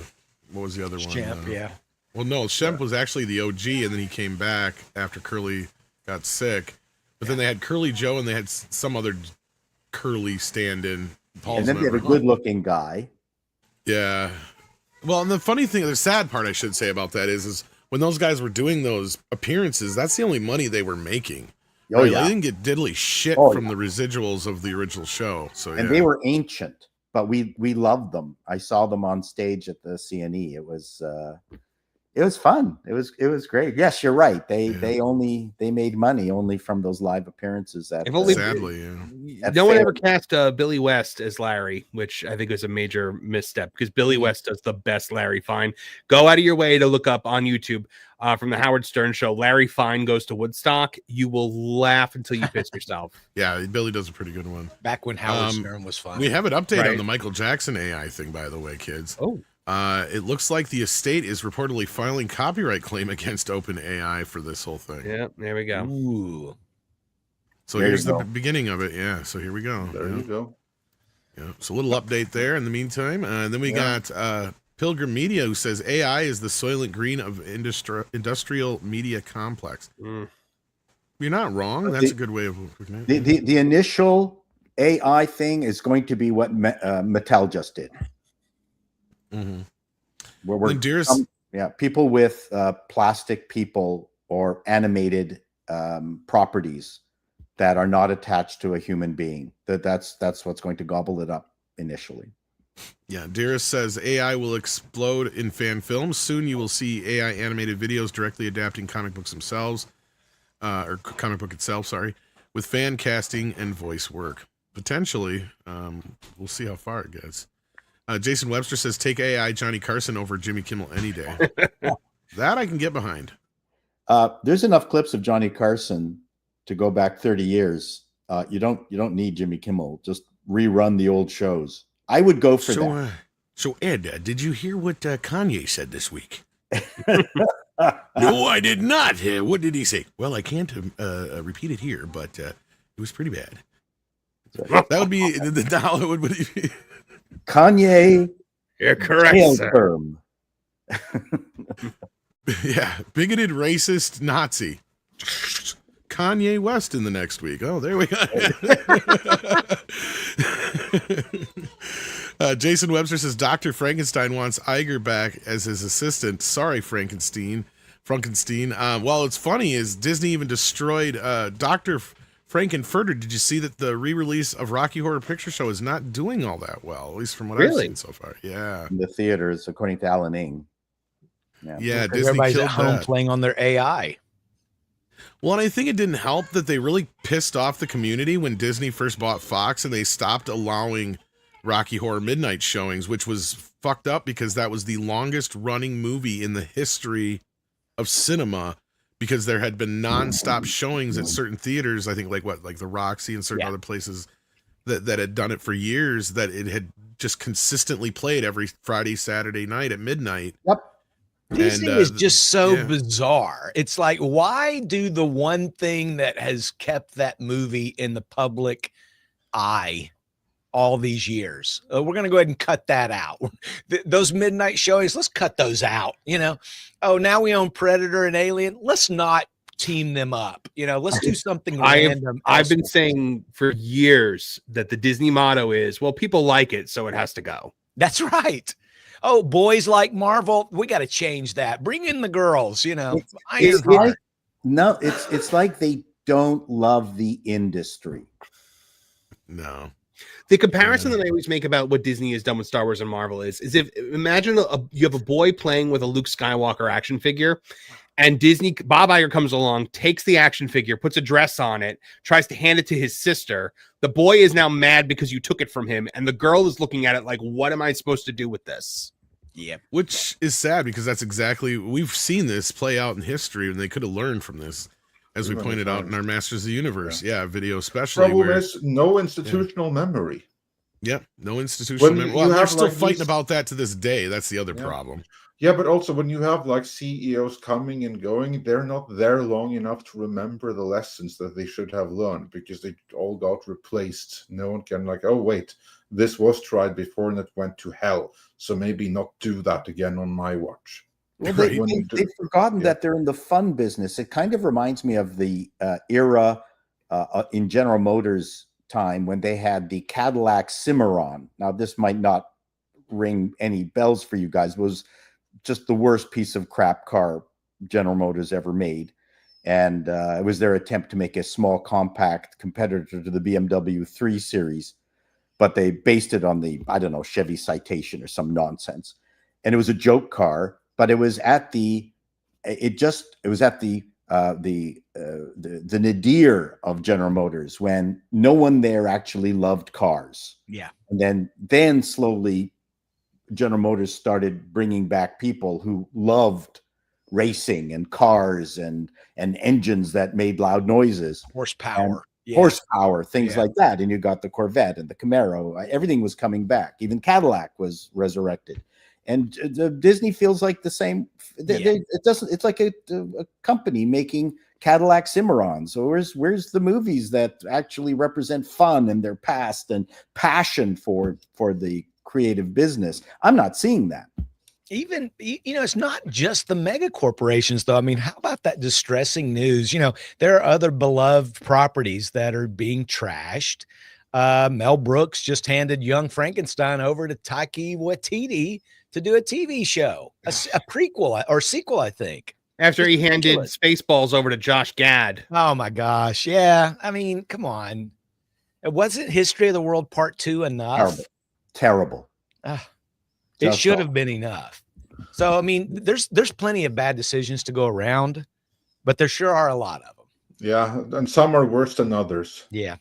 what was the other one? Shemp, yeah. Well, no, Shemp was actually the OG, and then he came back after Curly got sick. But then they had Curly Joe, and they had some other Curly stand-in. And then they had a good-looking guy. Yeah. Well, and the funny thing, the sad part I should say about that is when those guys were doing those appearances, that's the only money they were making. Oh, Right? yeah. They didn't get diddly shit Oh, from yeah. the residuals of the original show. So And they were ancient, but we loved them. I saw them on stage at the CNE. It was fun. It was great. Yes, you're right. They made money only from those live appearances. If only- sadly, yeah. No one ever cast Billy West as Larry, which I think was a major misstep because Billy West does the best Larry Fine. Go out of your way to look up on YouTube from the Howard Stern show. Larry Fine goes to Woodstock. You will laugh until you piss yourself. Yeah, Billy does a pretty good one. Back when Howard Stern was fun. We have an update Right. on the Michael Jackson AI thing, by the way, kids. Oh. It looks like the estate is reportedly filing copyright claim against OpenAI for this whole thing. Yeah, there we go. Ooh. So There you here's the go. beginning of it. Yeah. So here we go. There yeah. you go. Yeah. So a little update there in the meantime. And then we got Pilgrim Media, who says AI is the Soylent Green of industrial media complex. Mm. You're not wrong. That's a good way of looking at it. The initial AI thing is going to be what Mattel just did. Mm-hmm. Where we're, Then Dearest, people with plastic people or animated properties that are not attached to a human being. That's what's going to gobble it up initially. yeah, Dearest says AI will explode in fan films. Soon you will see AI animated videos directly adapting comic books themselves, or comic book itself, sorry, with fan casting and voice work. Potentially, we'll see how far it gets. Jason Webster says, take AI Johnny Carson over Jimmy Kimmel any day. That I can get behind. There's enough clips of Johnny Carson to go back 30 years. You don't need Jimmy Kimmel. Just rerun the old shows. I would go for that. So Ed, did you hear what Kanye said this week? No, I did not. What did he say? Well, I can't repeat it here, but it was pretty bad. That would be the dollar would be Kanye. You're correct, tail sir. term. yeah, bigoted, racist, Nazi. Kanye West in the next week. Oh, there we go. Jason Webster says Dr. Frankenstein wants Iger back as his assistant. Sorry, Frankenstein. Well, it's funny is Disney even destroyed Dr. Frankenfurter. Did you see that the re-release of Rocky Horror Picture Show is not doing all that well, at least from what I've seen so far? Yeah. In the theaters, according to Alan Ing. Yeah, Disney everybody's killed at home that. playing on their AI. Well, and I think it didn't help that they really pissed off the community when Disney first bought Fox and they stopped allowing Rocky Horror Midnight showings, which was fucked up because that was the longest running movie in the history of cinema because there had been nonstop showings at certain theaters. I think like the Roxy and certain other places that had done it for years, that it had just consistently played every Friday, Saturday night at midnight. Yep. Disney is just so bizarre. It's like, why do the one thing that has kept that movie in the public eye all these years? We're going to go ahead and cut that out. Those midnight showings, let's cut those out. Oh, now we own Predator and Alien. Let's not team them up. Let's do something random. I've been saying for years that the Disney motto is, well, people like it, so it has to go. That's right. Oh, boys like Marvel. We got to change that. Bring in the girls, It's like they don't love the industry. No. The comparison that I always make about what Disney has done with Star Wars and Marvel is if imagine you have a boy playing with a Luke Skywalker action figure, and Bob Iger comes along, takes the action figure, puts a dress on it, tries to hand it to his sister. The boy is now mad because you took it from him, and the girl is looking at it like, what am I supposed to do with this? Yeah. Which is sad because that's exactly, we've seen this play out in history and they could have learned from this, as we pointed out in our Masters of the Universe. Yeah, video especially. Problem is no institutional memory. Yeah, no institutional memory. Well, they're still fighting these... about that to this day. That's the other problem. Yeah, but also when you have like CEOs coming and going, they're not there long enough to remember the lessons that they should have learned because they all got replaced. No one can oh wait, this was tried before and it went to hell. So maybe not do that again on my watch. Well, they've forgotten that they're in the fun business. It kind of reminds me of the era in General Motors time when they had the Cadillac Cimarron. Now, this might not ring any bells for you guys. It was just the worst piece of crap car General Motors ever made. And it was their attempt to make a small, compact competitor to the BMW 3 Series. But they based it on the, Chevy Citation or some nonsense. And it was a joke car, but it was at the nadir of General Motors when no one there actually loved cars. Yeah. And then slowly General Motors started bringing back people who loved racing and cars and engines that made loud noises. Horsepower. Horsepower, things like that. And you got the Corvette and the Camaro. Everything was coming back. Even Cadillac was resurrected. And Disney feels like the same. It doesn't. It's like a company making Cadillac Cimarrons. So where's the movies that actually represent fun and their past and passion for the creative business? I'm not seeing that. Even, it's not just the mega corporations, though. I mean, how about that distressing news? There are other beloved properties that are being trashed. Mel Brooks just handed Young Frankenstein over to Taika Waititi to do a TV show, a prequel or sequel, I think. After he handed Spaceballs over to Josh Gad. Oh my gosh. Yeah. I mean, come on. Wasn't History of the World Part 2 enough? Terrible. It should have been enough. So, I mean, there's plenty of bad decisions to go around, but there sure are a lot of them. Yeah. And some are worse than others. Yeah.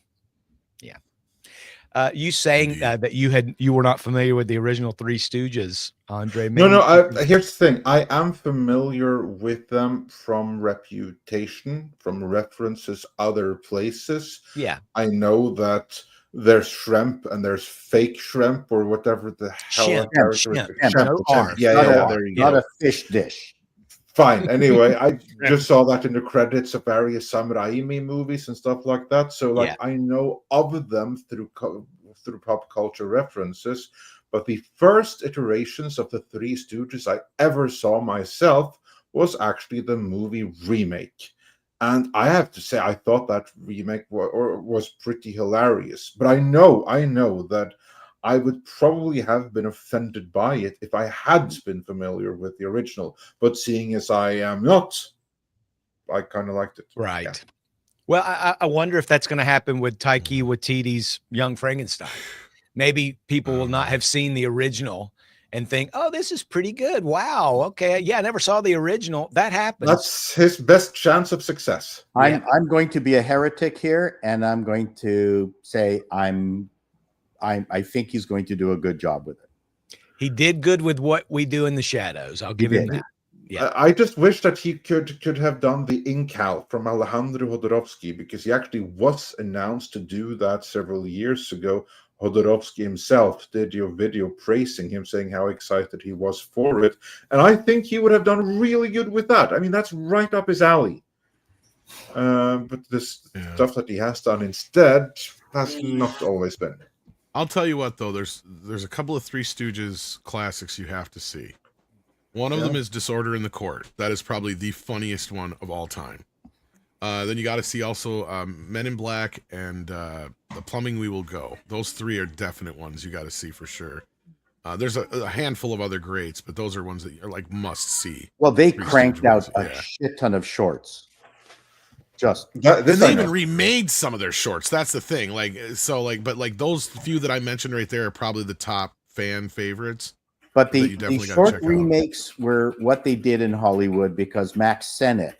You saying that you were not familiar with the original Three Stooges, Andre? No. Here's the thing. I am familiar with them from reputation, from references other places. Yeah. I know that there's shrimp and there's fake shrimp or whatever the hell. Shrimp. Yeah, there you go. Not a fish dish. Fine. Anyway, I just saw that in the credits of various Sam Raimi movies and stuff like that. So, I know of them through pop culture references. But the first iterations of the Three Stooges I ever saw myself was actually the movie remake. And I have to say, I thought that remake was pretty hilarious. But I know that I would probably have been offended by it if I had been familiar with the original. But seeing as I am not, I kind of liked it. Right. Yeah. Well, I wonder if that's going to happen with Taika Waititi's Young Frankenstein. Maybe people will not have seen the original and think, oh, this is pretty good. Wow. Okay. Yeah, I never saw the original. That happened. That's his best chance of success. I'm going to be a heretic here, and I'm going to say I think he's going to do a good job with it. He did good with What We Do in the Shadows. I'll give him that. Yeah. I just wish that he could have done the Incal from Alejandro Jodorowsky, because he actually was announced to do that several years ago. Jodorowsky himself did your video praising him, saying how excited he was for it. And I think he would have done really good with that. I mean, that's right up his alley. But this stuff that he has done instead has not always been. I'll tell you what, though, there's a couple of Three Stooges classics you have to see. One of them is Disorder in the Court. That is probably the funniest one of all time. Then you got to see also Men in Black and The Plumbing We Will Go. Those three are definite ones you got to see for sure. There's a handful of other greats, but those are ones that are like must see. Well, they cranked out a shit ton of shorts. They even remade some of their shorts. That's the thing. But those few that I mentioned right there are probably the top fan favorites. But the short remakes were what they did in Hollywood, because Max Sennett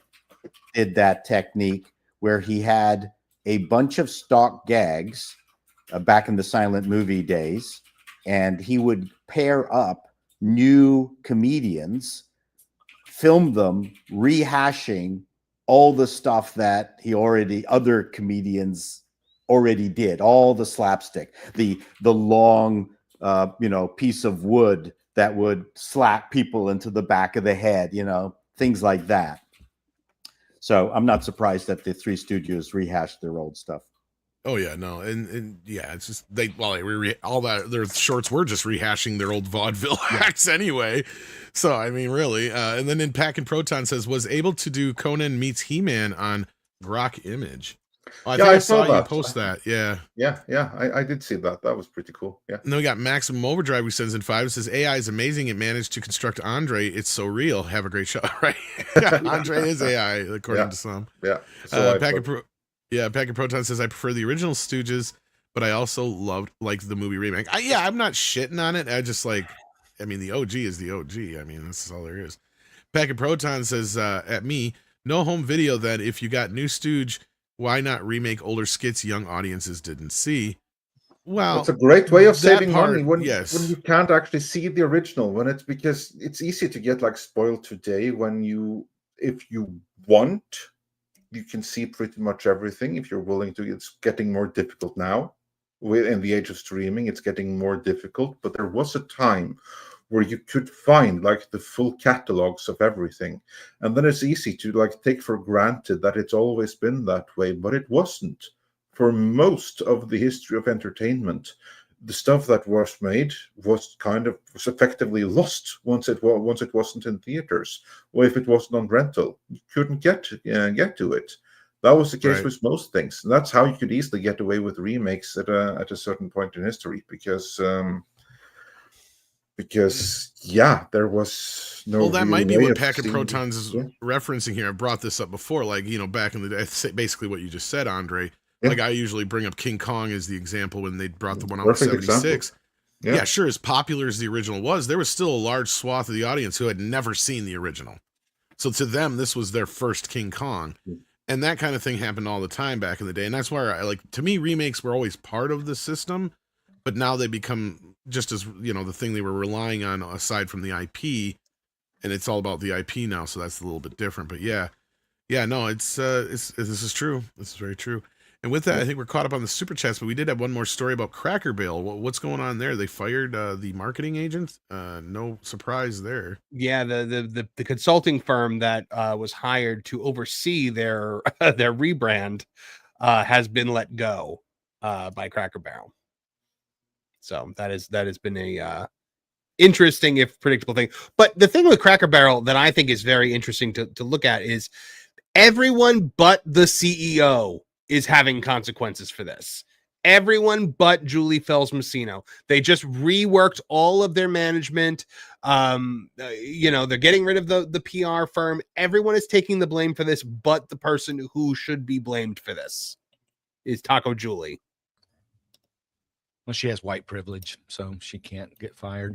did that technique where he had a bunch of stock gags back in the silent movie days, and he would pair up new comedians, film them rehashing all the stuff that other comedians already did, all the slapstick, the long piece of wood that would slap people into the back of the head, things like that. So I'm not surprised that the Three Stooges rehashed their old stuff. Oh yeah, no, and yeah, it's just all that their shorts were just rehashing their old vaudeville acts anyway. So I mean, really, and then in Pack and Proton says was able to do Conan meets He-Man on Grok Image. I think I saw you post that. Yeah, I did see that. That was pretty cool. Yeah. And then we got Maximum Overdrive, who sends in 5. It says AI is amazing. It managed to construct Andre. It's so real. Have a great show, right? Andre is AI according to some. Yeah. Pack and Proton says I prefer the original Stooges, but I also liked the movie remake. I'm not shitting on it. The OG is the OG. I mean, this is all there is. Pack and Proton says at me, no home video then. If you got new Stooge, why not remake older skits young audiences didn't see? Well, it's a great way of saving money when you can't actually see the original. Because it's easy to get spoiled today if you want, you can see pretty much everything if you're willing to. It's getting more difficult now. In the age of streaming, it's getting more difficult. But there was a time where you could find like the full catalogs of everything. And then it's easy to like take for granted that it's always been that way, but it wasn't. For most of the history of entertainment, the stuff that was made was effectively lost once it wasn't in theaters, or if it wasn't on rental, you couldn't get to it. That was the case with most things. And that's how you could easily get away with remakes at a certain point in history, because there was no. Well, that might be way what of Packet seeing- Protons is Yeah. referencing here. I brought this up before, like, back in the day, basically what you just said, Andre. Yeah. Like, I usually bring up King Kong as the example when they brought the one out in Perfect example. 76. Yeah. Yeah, sure, as popular as the original was, there was still a large swath of the audience who had never seen the original. So to them, this was their first King Kong. And that kind of thing happened all the time back in the day. And that's why to me, remakes were always part of the system, but now they become just as, the thing they were relying on aside from the IP, and it's all about the IP now. So that's a little bit different, but yeah, no, this is true. This is very true. And with that, I think we're caught up on the super chats, but we did have one more story about Cracker Barrel. What's going on there? They fired the marketing agent. No surprise there. Yeah, the consulting firm that was hired to oversee their their rebrand has been let go by Cracker Barrel. So that has been a interesting, if predictable, thing. But the thing with Cracker Barrel that I think is very interesting to look at is everyone but the CEO is having consequences for this. Everyone but Julie Fels-Massino. They just reworked all of their management. They're getting rid of the PR firm. Everyone is taking the blame for this, but the person who should be blamed for this is Taco Julie. Well, she has white privilege, so she can't get fired.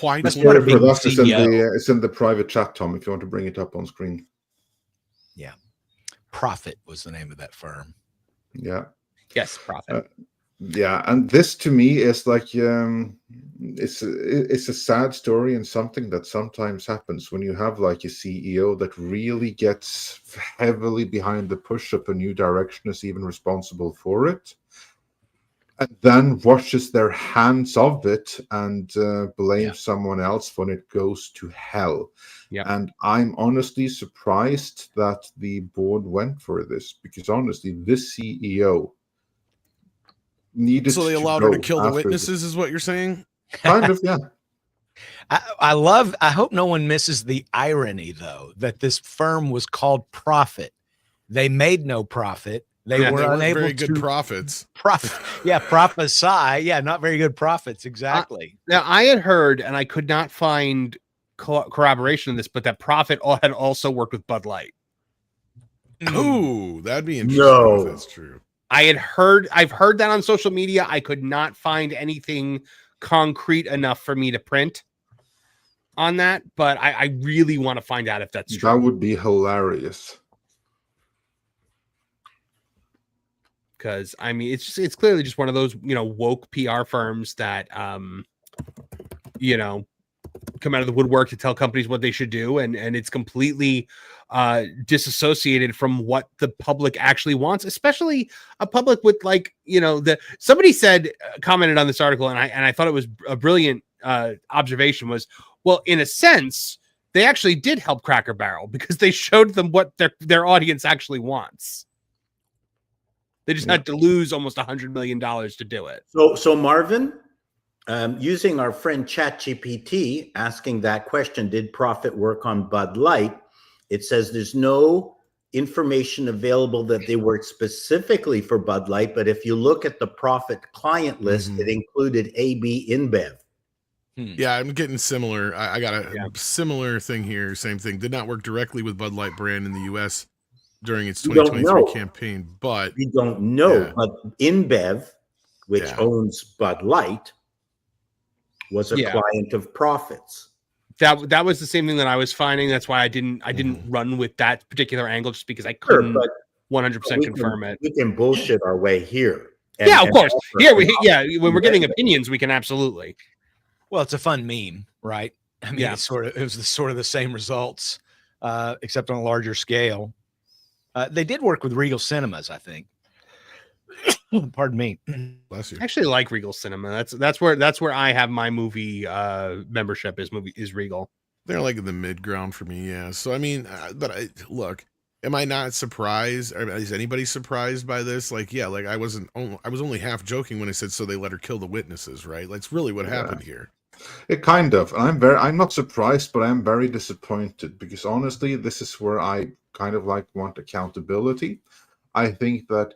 White It's privilege. it's in the private chat, Tom, if you want to bring it up on screen. Yeah. Profit was the name of that firm. Yeah. Yes, Profit. And this to me is like it's a sad story, and something that sometimes happens when you have like a CEO that really gets heavily behind the push up a new direction, is even responsible for it, and then washes their hands of it and blames someone else when it goes to hell. Yeah. And I'm honestly surprised that the board went for this, because honestly, this CEO needed So they to allowed her to go kill the after witnesses, is what you're saying? Kind of, yeah. I hope no one misses the irony, though, that this firm was called Profit. They made no profit. They were unable very to good profits. Prophesy. Yeah, not very good profits. Exactly. Now, I had heard, and I could not find corroboration of this, but that Profit had also worked with Bud Light. Ooh, that'd be interesting No. if that's true. I've heard that on social media. I could not find anything concrete enough for me to print on that, but I really want to find out if that's true. That would be hilarious. Because I mean, it's clearly just one of those woke PR firms that come out of the woodwork to tell companies what they should do, and it's completely disassociated from what the public actually wants, especially a public with somebody commented on this article, and I thought it was a brilliant observation, was, well, in a sense they actually did help Cracker Barrel because they showed them what their audience actually wants. They just had to lose almost $100 million to do it. So Marvin, using our friend ChatGPT, asking that question, did Profit work on Bud Light? It says there's no information available that they worked specifically for Bud Light, but if you look at the Profit client list, it included AB InBev. Yeah, I'm getting similar. I got a similar thing here. Same thing. Did not work directly with Bud Light brand in the U.S. during its 2023 campaign, but we don't know. But InBev, which owns Bud Light, was a client of Profits. That was the same thing that I was finding. That's why I didn't run with that particular angle, just because I couldn't 100% confirm it. We can bullshit our way here. Of course. When we're getting opinions, we can absolutely. Well, it's a fun meme, right? I mean, it was sort of the same results, except on a larger scale. They did work with Regal Cinemas, I think. Pardon me. Bless you. I actually like Regal Cinema. That's where I have my movie membership is Regal. They're like in the mid ground for me, yeah. So I mean, look, am I not surprised? Or is anybody surprised by this? Like, yeah, like I was only half joking when I said so they let her kill the witnesses, right? That's really what happened here. It kind of. I'm not surprised, but I'm very disappointed because honestly, this is where I kind of like want accountability. I think that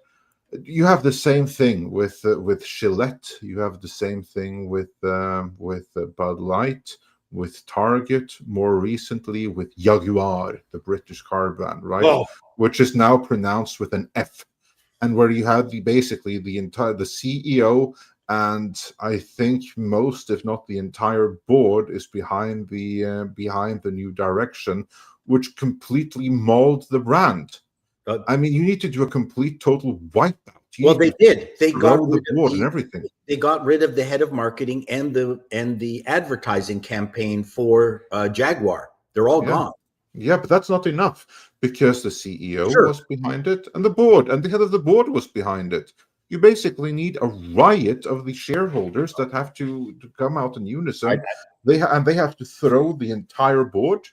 you have the same thing with Gillette. You have the same thing with Bud Light, with Target, more recently with Jaguar, the British car brand, right? Oh. Which is now pronounced with an F, and where you have the CEO. And I think most, if not the entire board, is behind the new direction, which completely mauled the brand. I mean, you need to do a complete, total wipeout. Well, they did. They got the board and everything. They got rid of the head of marketing and the advertising campaign for Jaguar. They're all gone. Yeah, but that's not enough because the CEO was behind it, and the board, and the head of the board was behind it. You basically need a riot of the shareholders that have to come out in unison. They have to throw the entire board,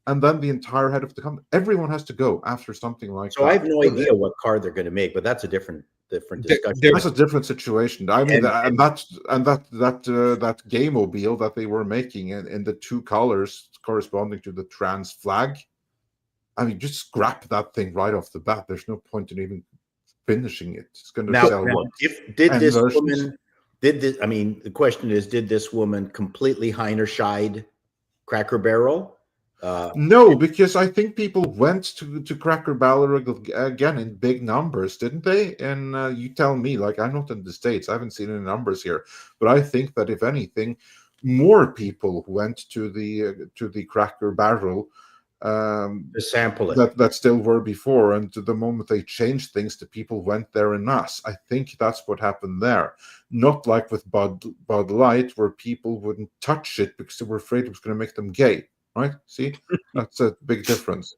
and then the entire head of the company. Everyone has to go after something like that. So I have no idea what car they're going to make, but that's a different discussion. That's a different situation. I mean, that Game-Mobile that they were making in the two colors corresponding to the trans flag. I mean, just scrap that thing right off the bat. There's no point in even finishing it. It's going to sell one. The question is, did this woman completely Heinerscheid Cracker Barrel? No, because I think people went to Cracker Barrel again in big numbers, didn't they? And you tell me, like, I'm not in the States, I haven't seen any numbers here, but I think that if anything, more people went to the Cracker Barrel to sample it that still were before, and to the moment they changed things, the people went there en masse. I think that's what happened there, not like with Bud Light, where people wouldn't touch it because they were afraid it was going to make them gay. Right? See, that's a big difference.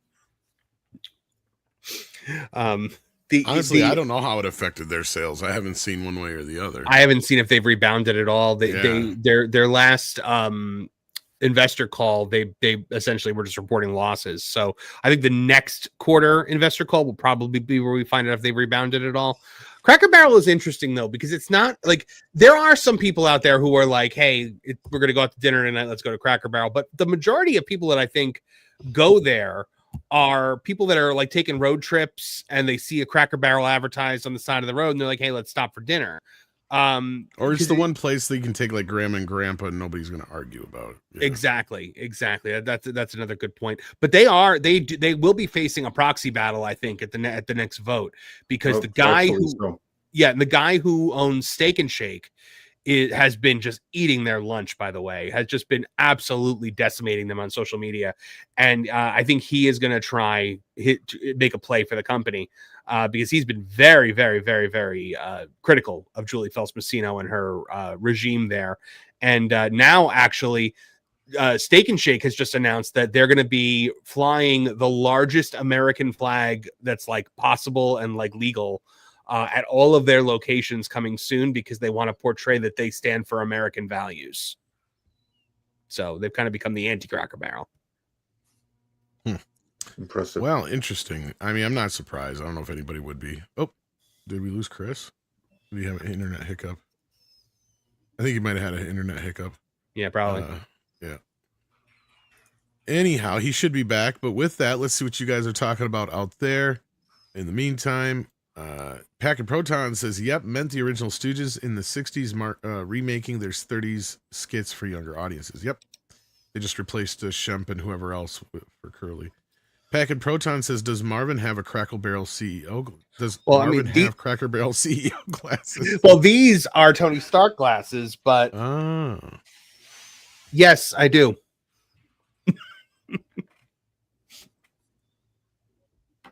Honestly, I don't know how it affected their sales. I haven't seen one way or the other. I haven't seen if they've rebounded at all. Their last investor call, they essentially were just reporting losses. So I think the next quarter investor call will probably be where we find out if they've rebounded at all. Cracker Barrel is interesting though, because it's not like there are some people out there who are like, hey, we're going to go out to dinner tonight, let's go to Cracker Barrel. But the majority of people that I think go there are people that are like taking road trips and they see a Cracker Barrel advertised on the side of the road and they're like, hey, let's stop for dinner. Or it's the one place that you can take like grandma and grandpa and nobody's going to argue about it. Exactly. That's another good point. But they will be facing a proxy battle, I think, at the next vote, because the guy who owns Steak and Shake has been just eating their lunch, by the way, has just been absolutely decimating them on social media. And I think he is going to make a play for the company because he's been very, very, very, very critical of Julie Phelps-Messino and her regime there. And now actually Steak and Shake has just announced that they're going to be flying the largest American flag that's like possible and like legal at all of their locations coming soon, because they want to portray that they stand for American values. So they've kind of become the anti-Cracker Barrel. Impressive. Well, interesting. I mean, I'm not surprised. I don't know if anybody would be. Oh, did we lose Chris? Did he have an internet hiccup? I think he might have had an internet hiccup. Yeah, probably. Yeah. Anyhow, he should be back. But with that, let's see what you guys are talking about out there. In the meantime, Pack and Proton says, yep, meant the original Stooges in the 60s remaking their 30s skits for younger audiences. Yep. They just replaced Shemp and whoever else for Curly. Pack and Proton says, does Marvin have a Cracker Barrel CEO? Does Marvin have Cracker Barrel CEO glasses? Well, these are Tony Stark glasses, but yes, I do.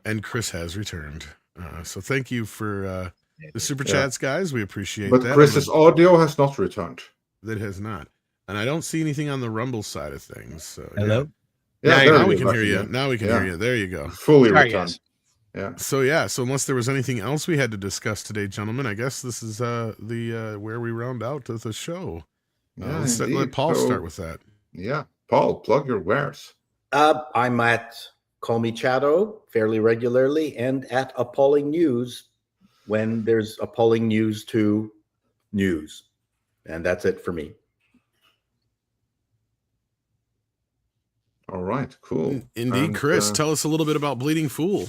And Chris has returned. So thank you for the super chats, guys. We appreciate that. But Chris's audio has not returned. That has not. And I don't see anything on the Rumble side of things. So, hello? Yeah, now we can hear you. Now we can hear you. There you go. Fully returned. Yeah. So yeah, so unless there was anything else we had to discuss today, gentlemen, I guess this is the where we round out the show. Yeah, Let's let indeed. Paul So- start with that. Yeah. Paul, plug your wares. I'm at Call Me Chatto fairly regularly and at Appalling News when there's appalling news to news. And that's it for me. All right, cool. Indeed, And, Chris, tell us a little bit about Bleeding Fool.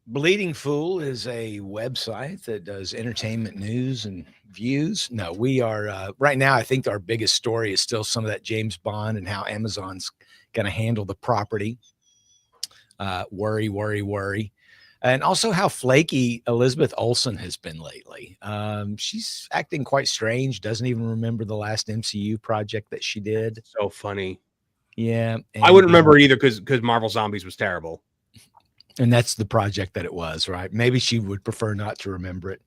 Bleeding Fool is a website that does entertainment news and views. No, we are right now. I think our biggest story is still some of that James Bond and how Amazon's going to handle the property. Worry. And also how flaky Elizabeth Olsen has been lately. She's acting quite strange. Doesn't even remember the last MCU project that she did. So funny. Yeah. I wouldn't remember it either because Marvel Zombies was terrible. And that's the project that it was, right? Maybe she would prefer not to remember it.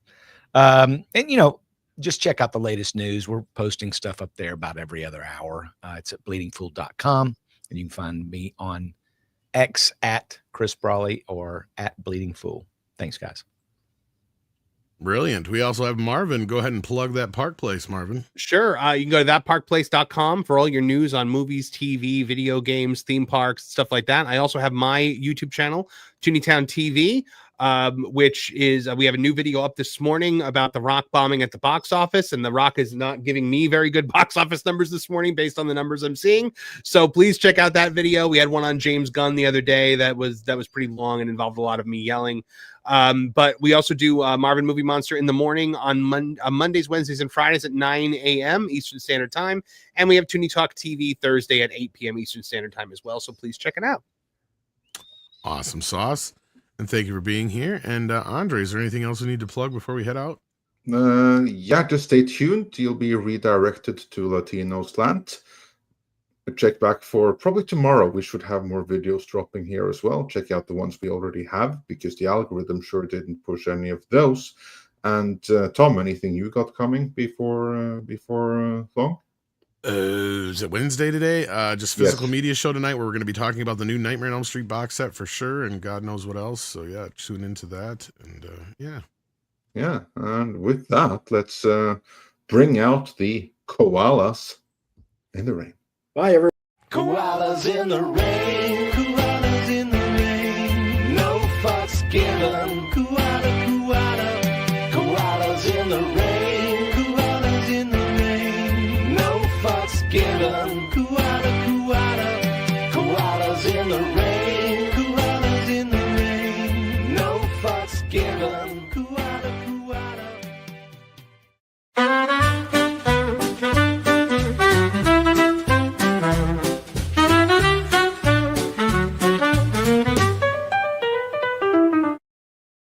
And, you know, just check out the latest news. We're posting stuff up there about every other hour. It's at bleedingfool.com. And you can find me on X at Chris Brawley or at Bleeding Fool. Thanks, guys. Brilliant. We also have Marvin. Go ahead and plug that Park Place, Marvin. Sure. You can go to thatparkplace.com for all your news on movies, TV, video games, theme parks, stuff like that. I also have my YouTube channel, Tooneytown TV, which is we have a new video up this morning about The Rock bombing at the box office, and The Rock is not giving me very good box office numbers this morning based on the numbers I'm seeing. So please check out that video. We had one on James Gunn the other day that was pretty long and involved a lot of me yelling. But we also do Marvin Movie Monster in the morning on Mondays, Wednesdays, and Fridays at 9 a.m. Eastern Standard Time. And we have Toonie Talk TV Thursday at 8 p.m. Eastern Standard Time as well. So please check it out. Awesome sauce. And thank you for being here. And Andre, is there anything else we need to plug before we head out? Yeah, just stay tuned. You'll be redirected to Latino Slant. Check back for probably tomorrow. We should have more videos dropping here as well. Check out the ones we already have because the algorithm sure didn't push any of those. And Tom, anything you got coming before long? Is it Wednesday today? Just physical Yes. media show tonight where we're going to be talking about the new Nightmare on Elm Street box set for sure, and God knows what else. So yeah, tune into that. And Yeah, and with that, let's bring out the koalas in the rain. Bye, everyone. Koalas in the rain, koalas in the rain, no fucks given. Koalas in the rain, koalas in the rain, no fucks given. Koalas in the rain, koalas in the rain, no fucks given.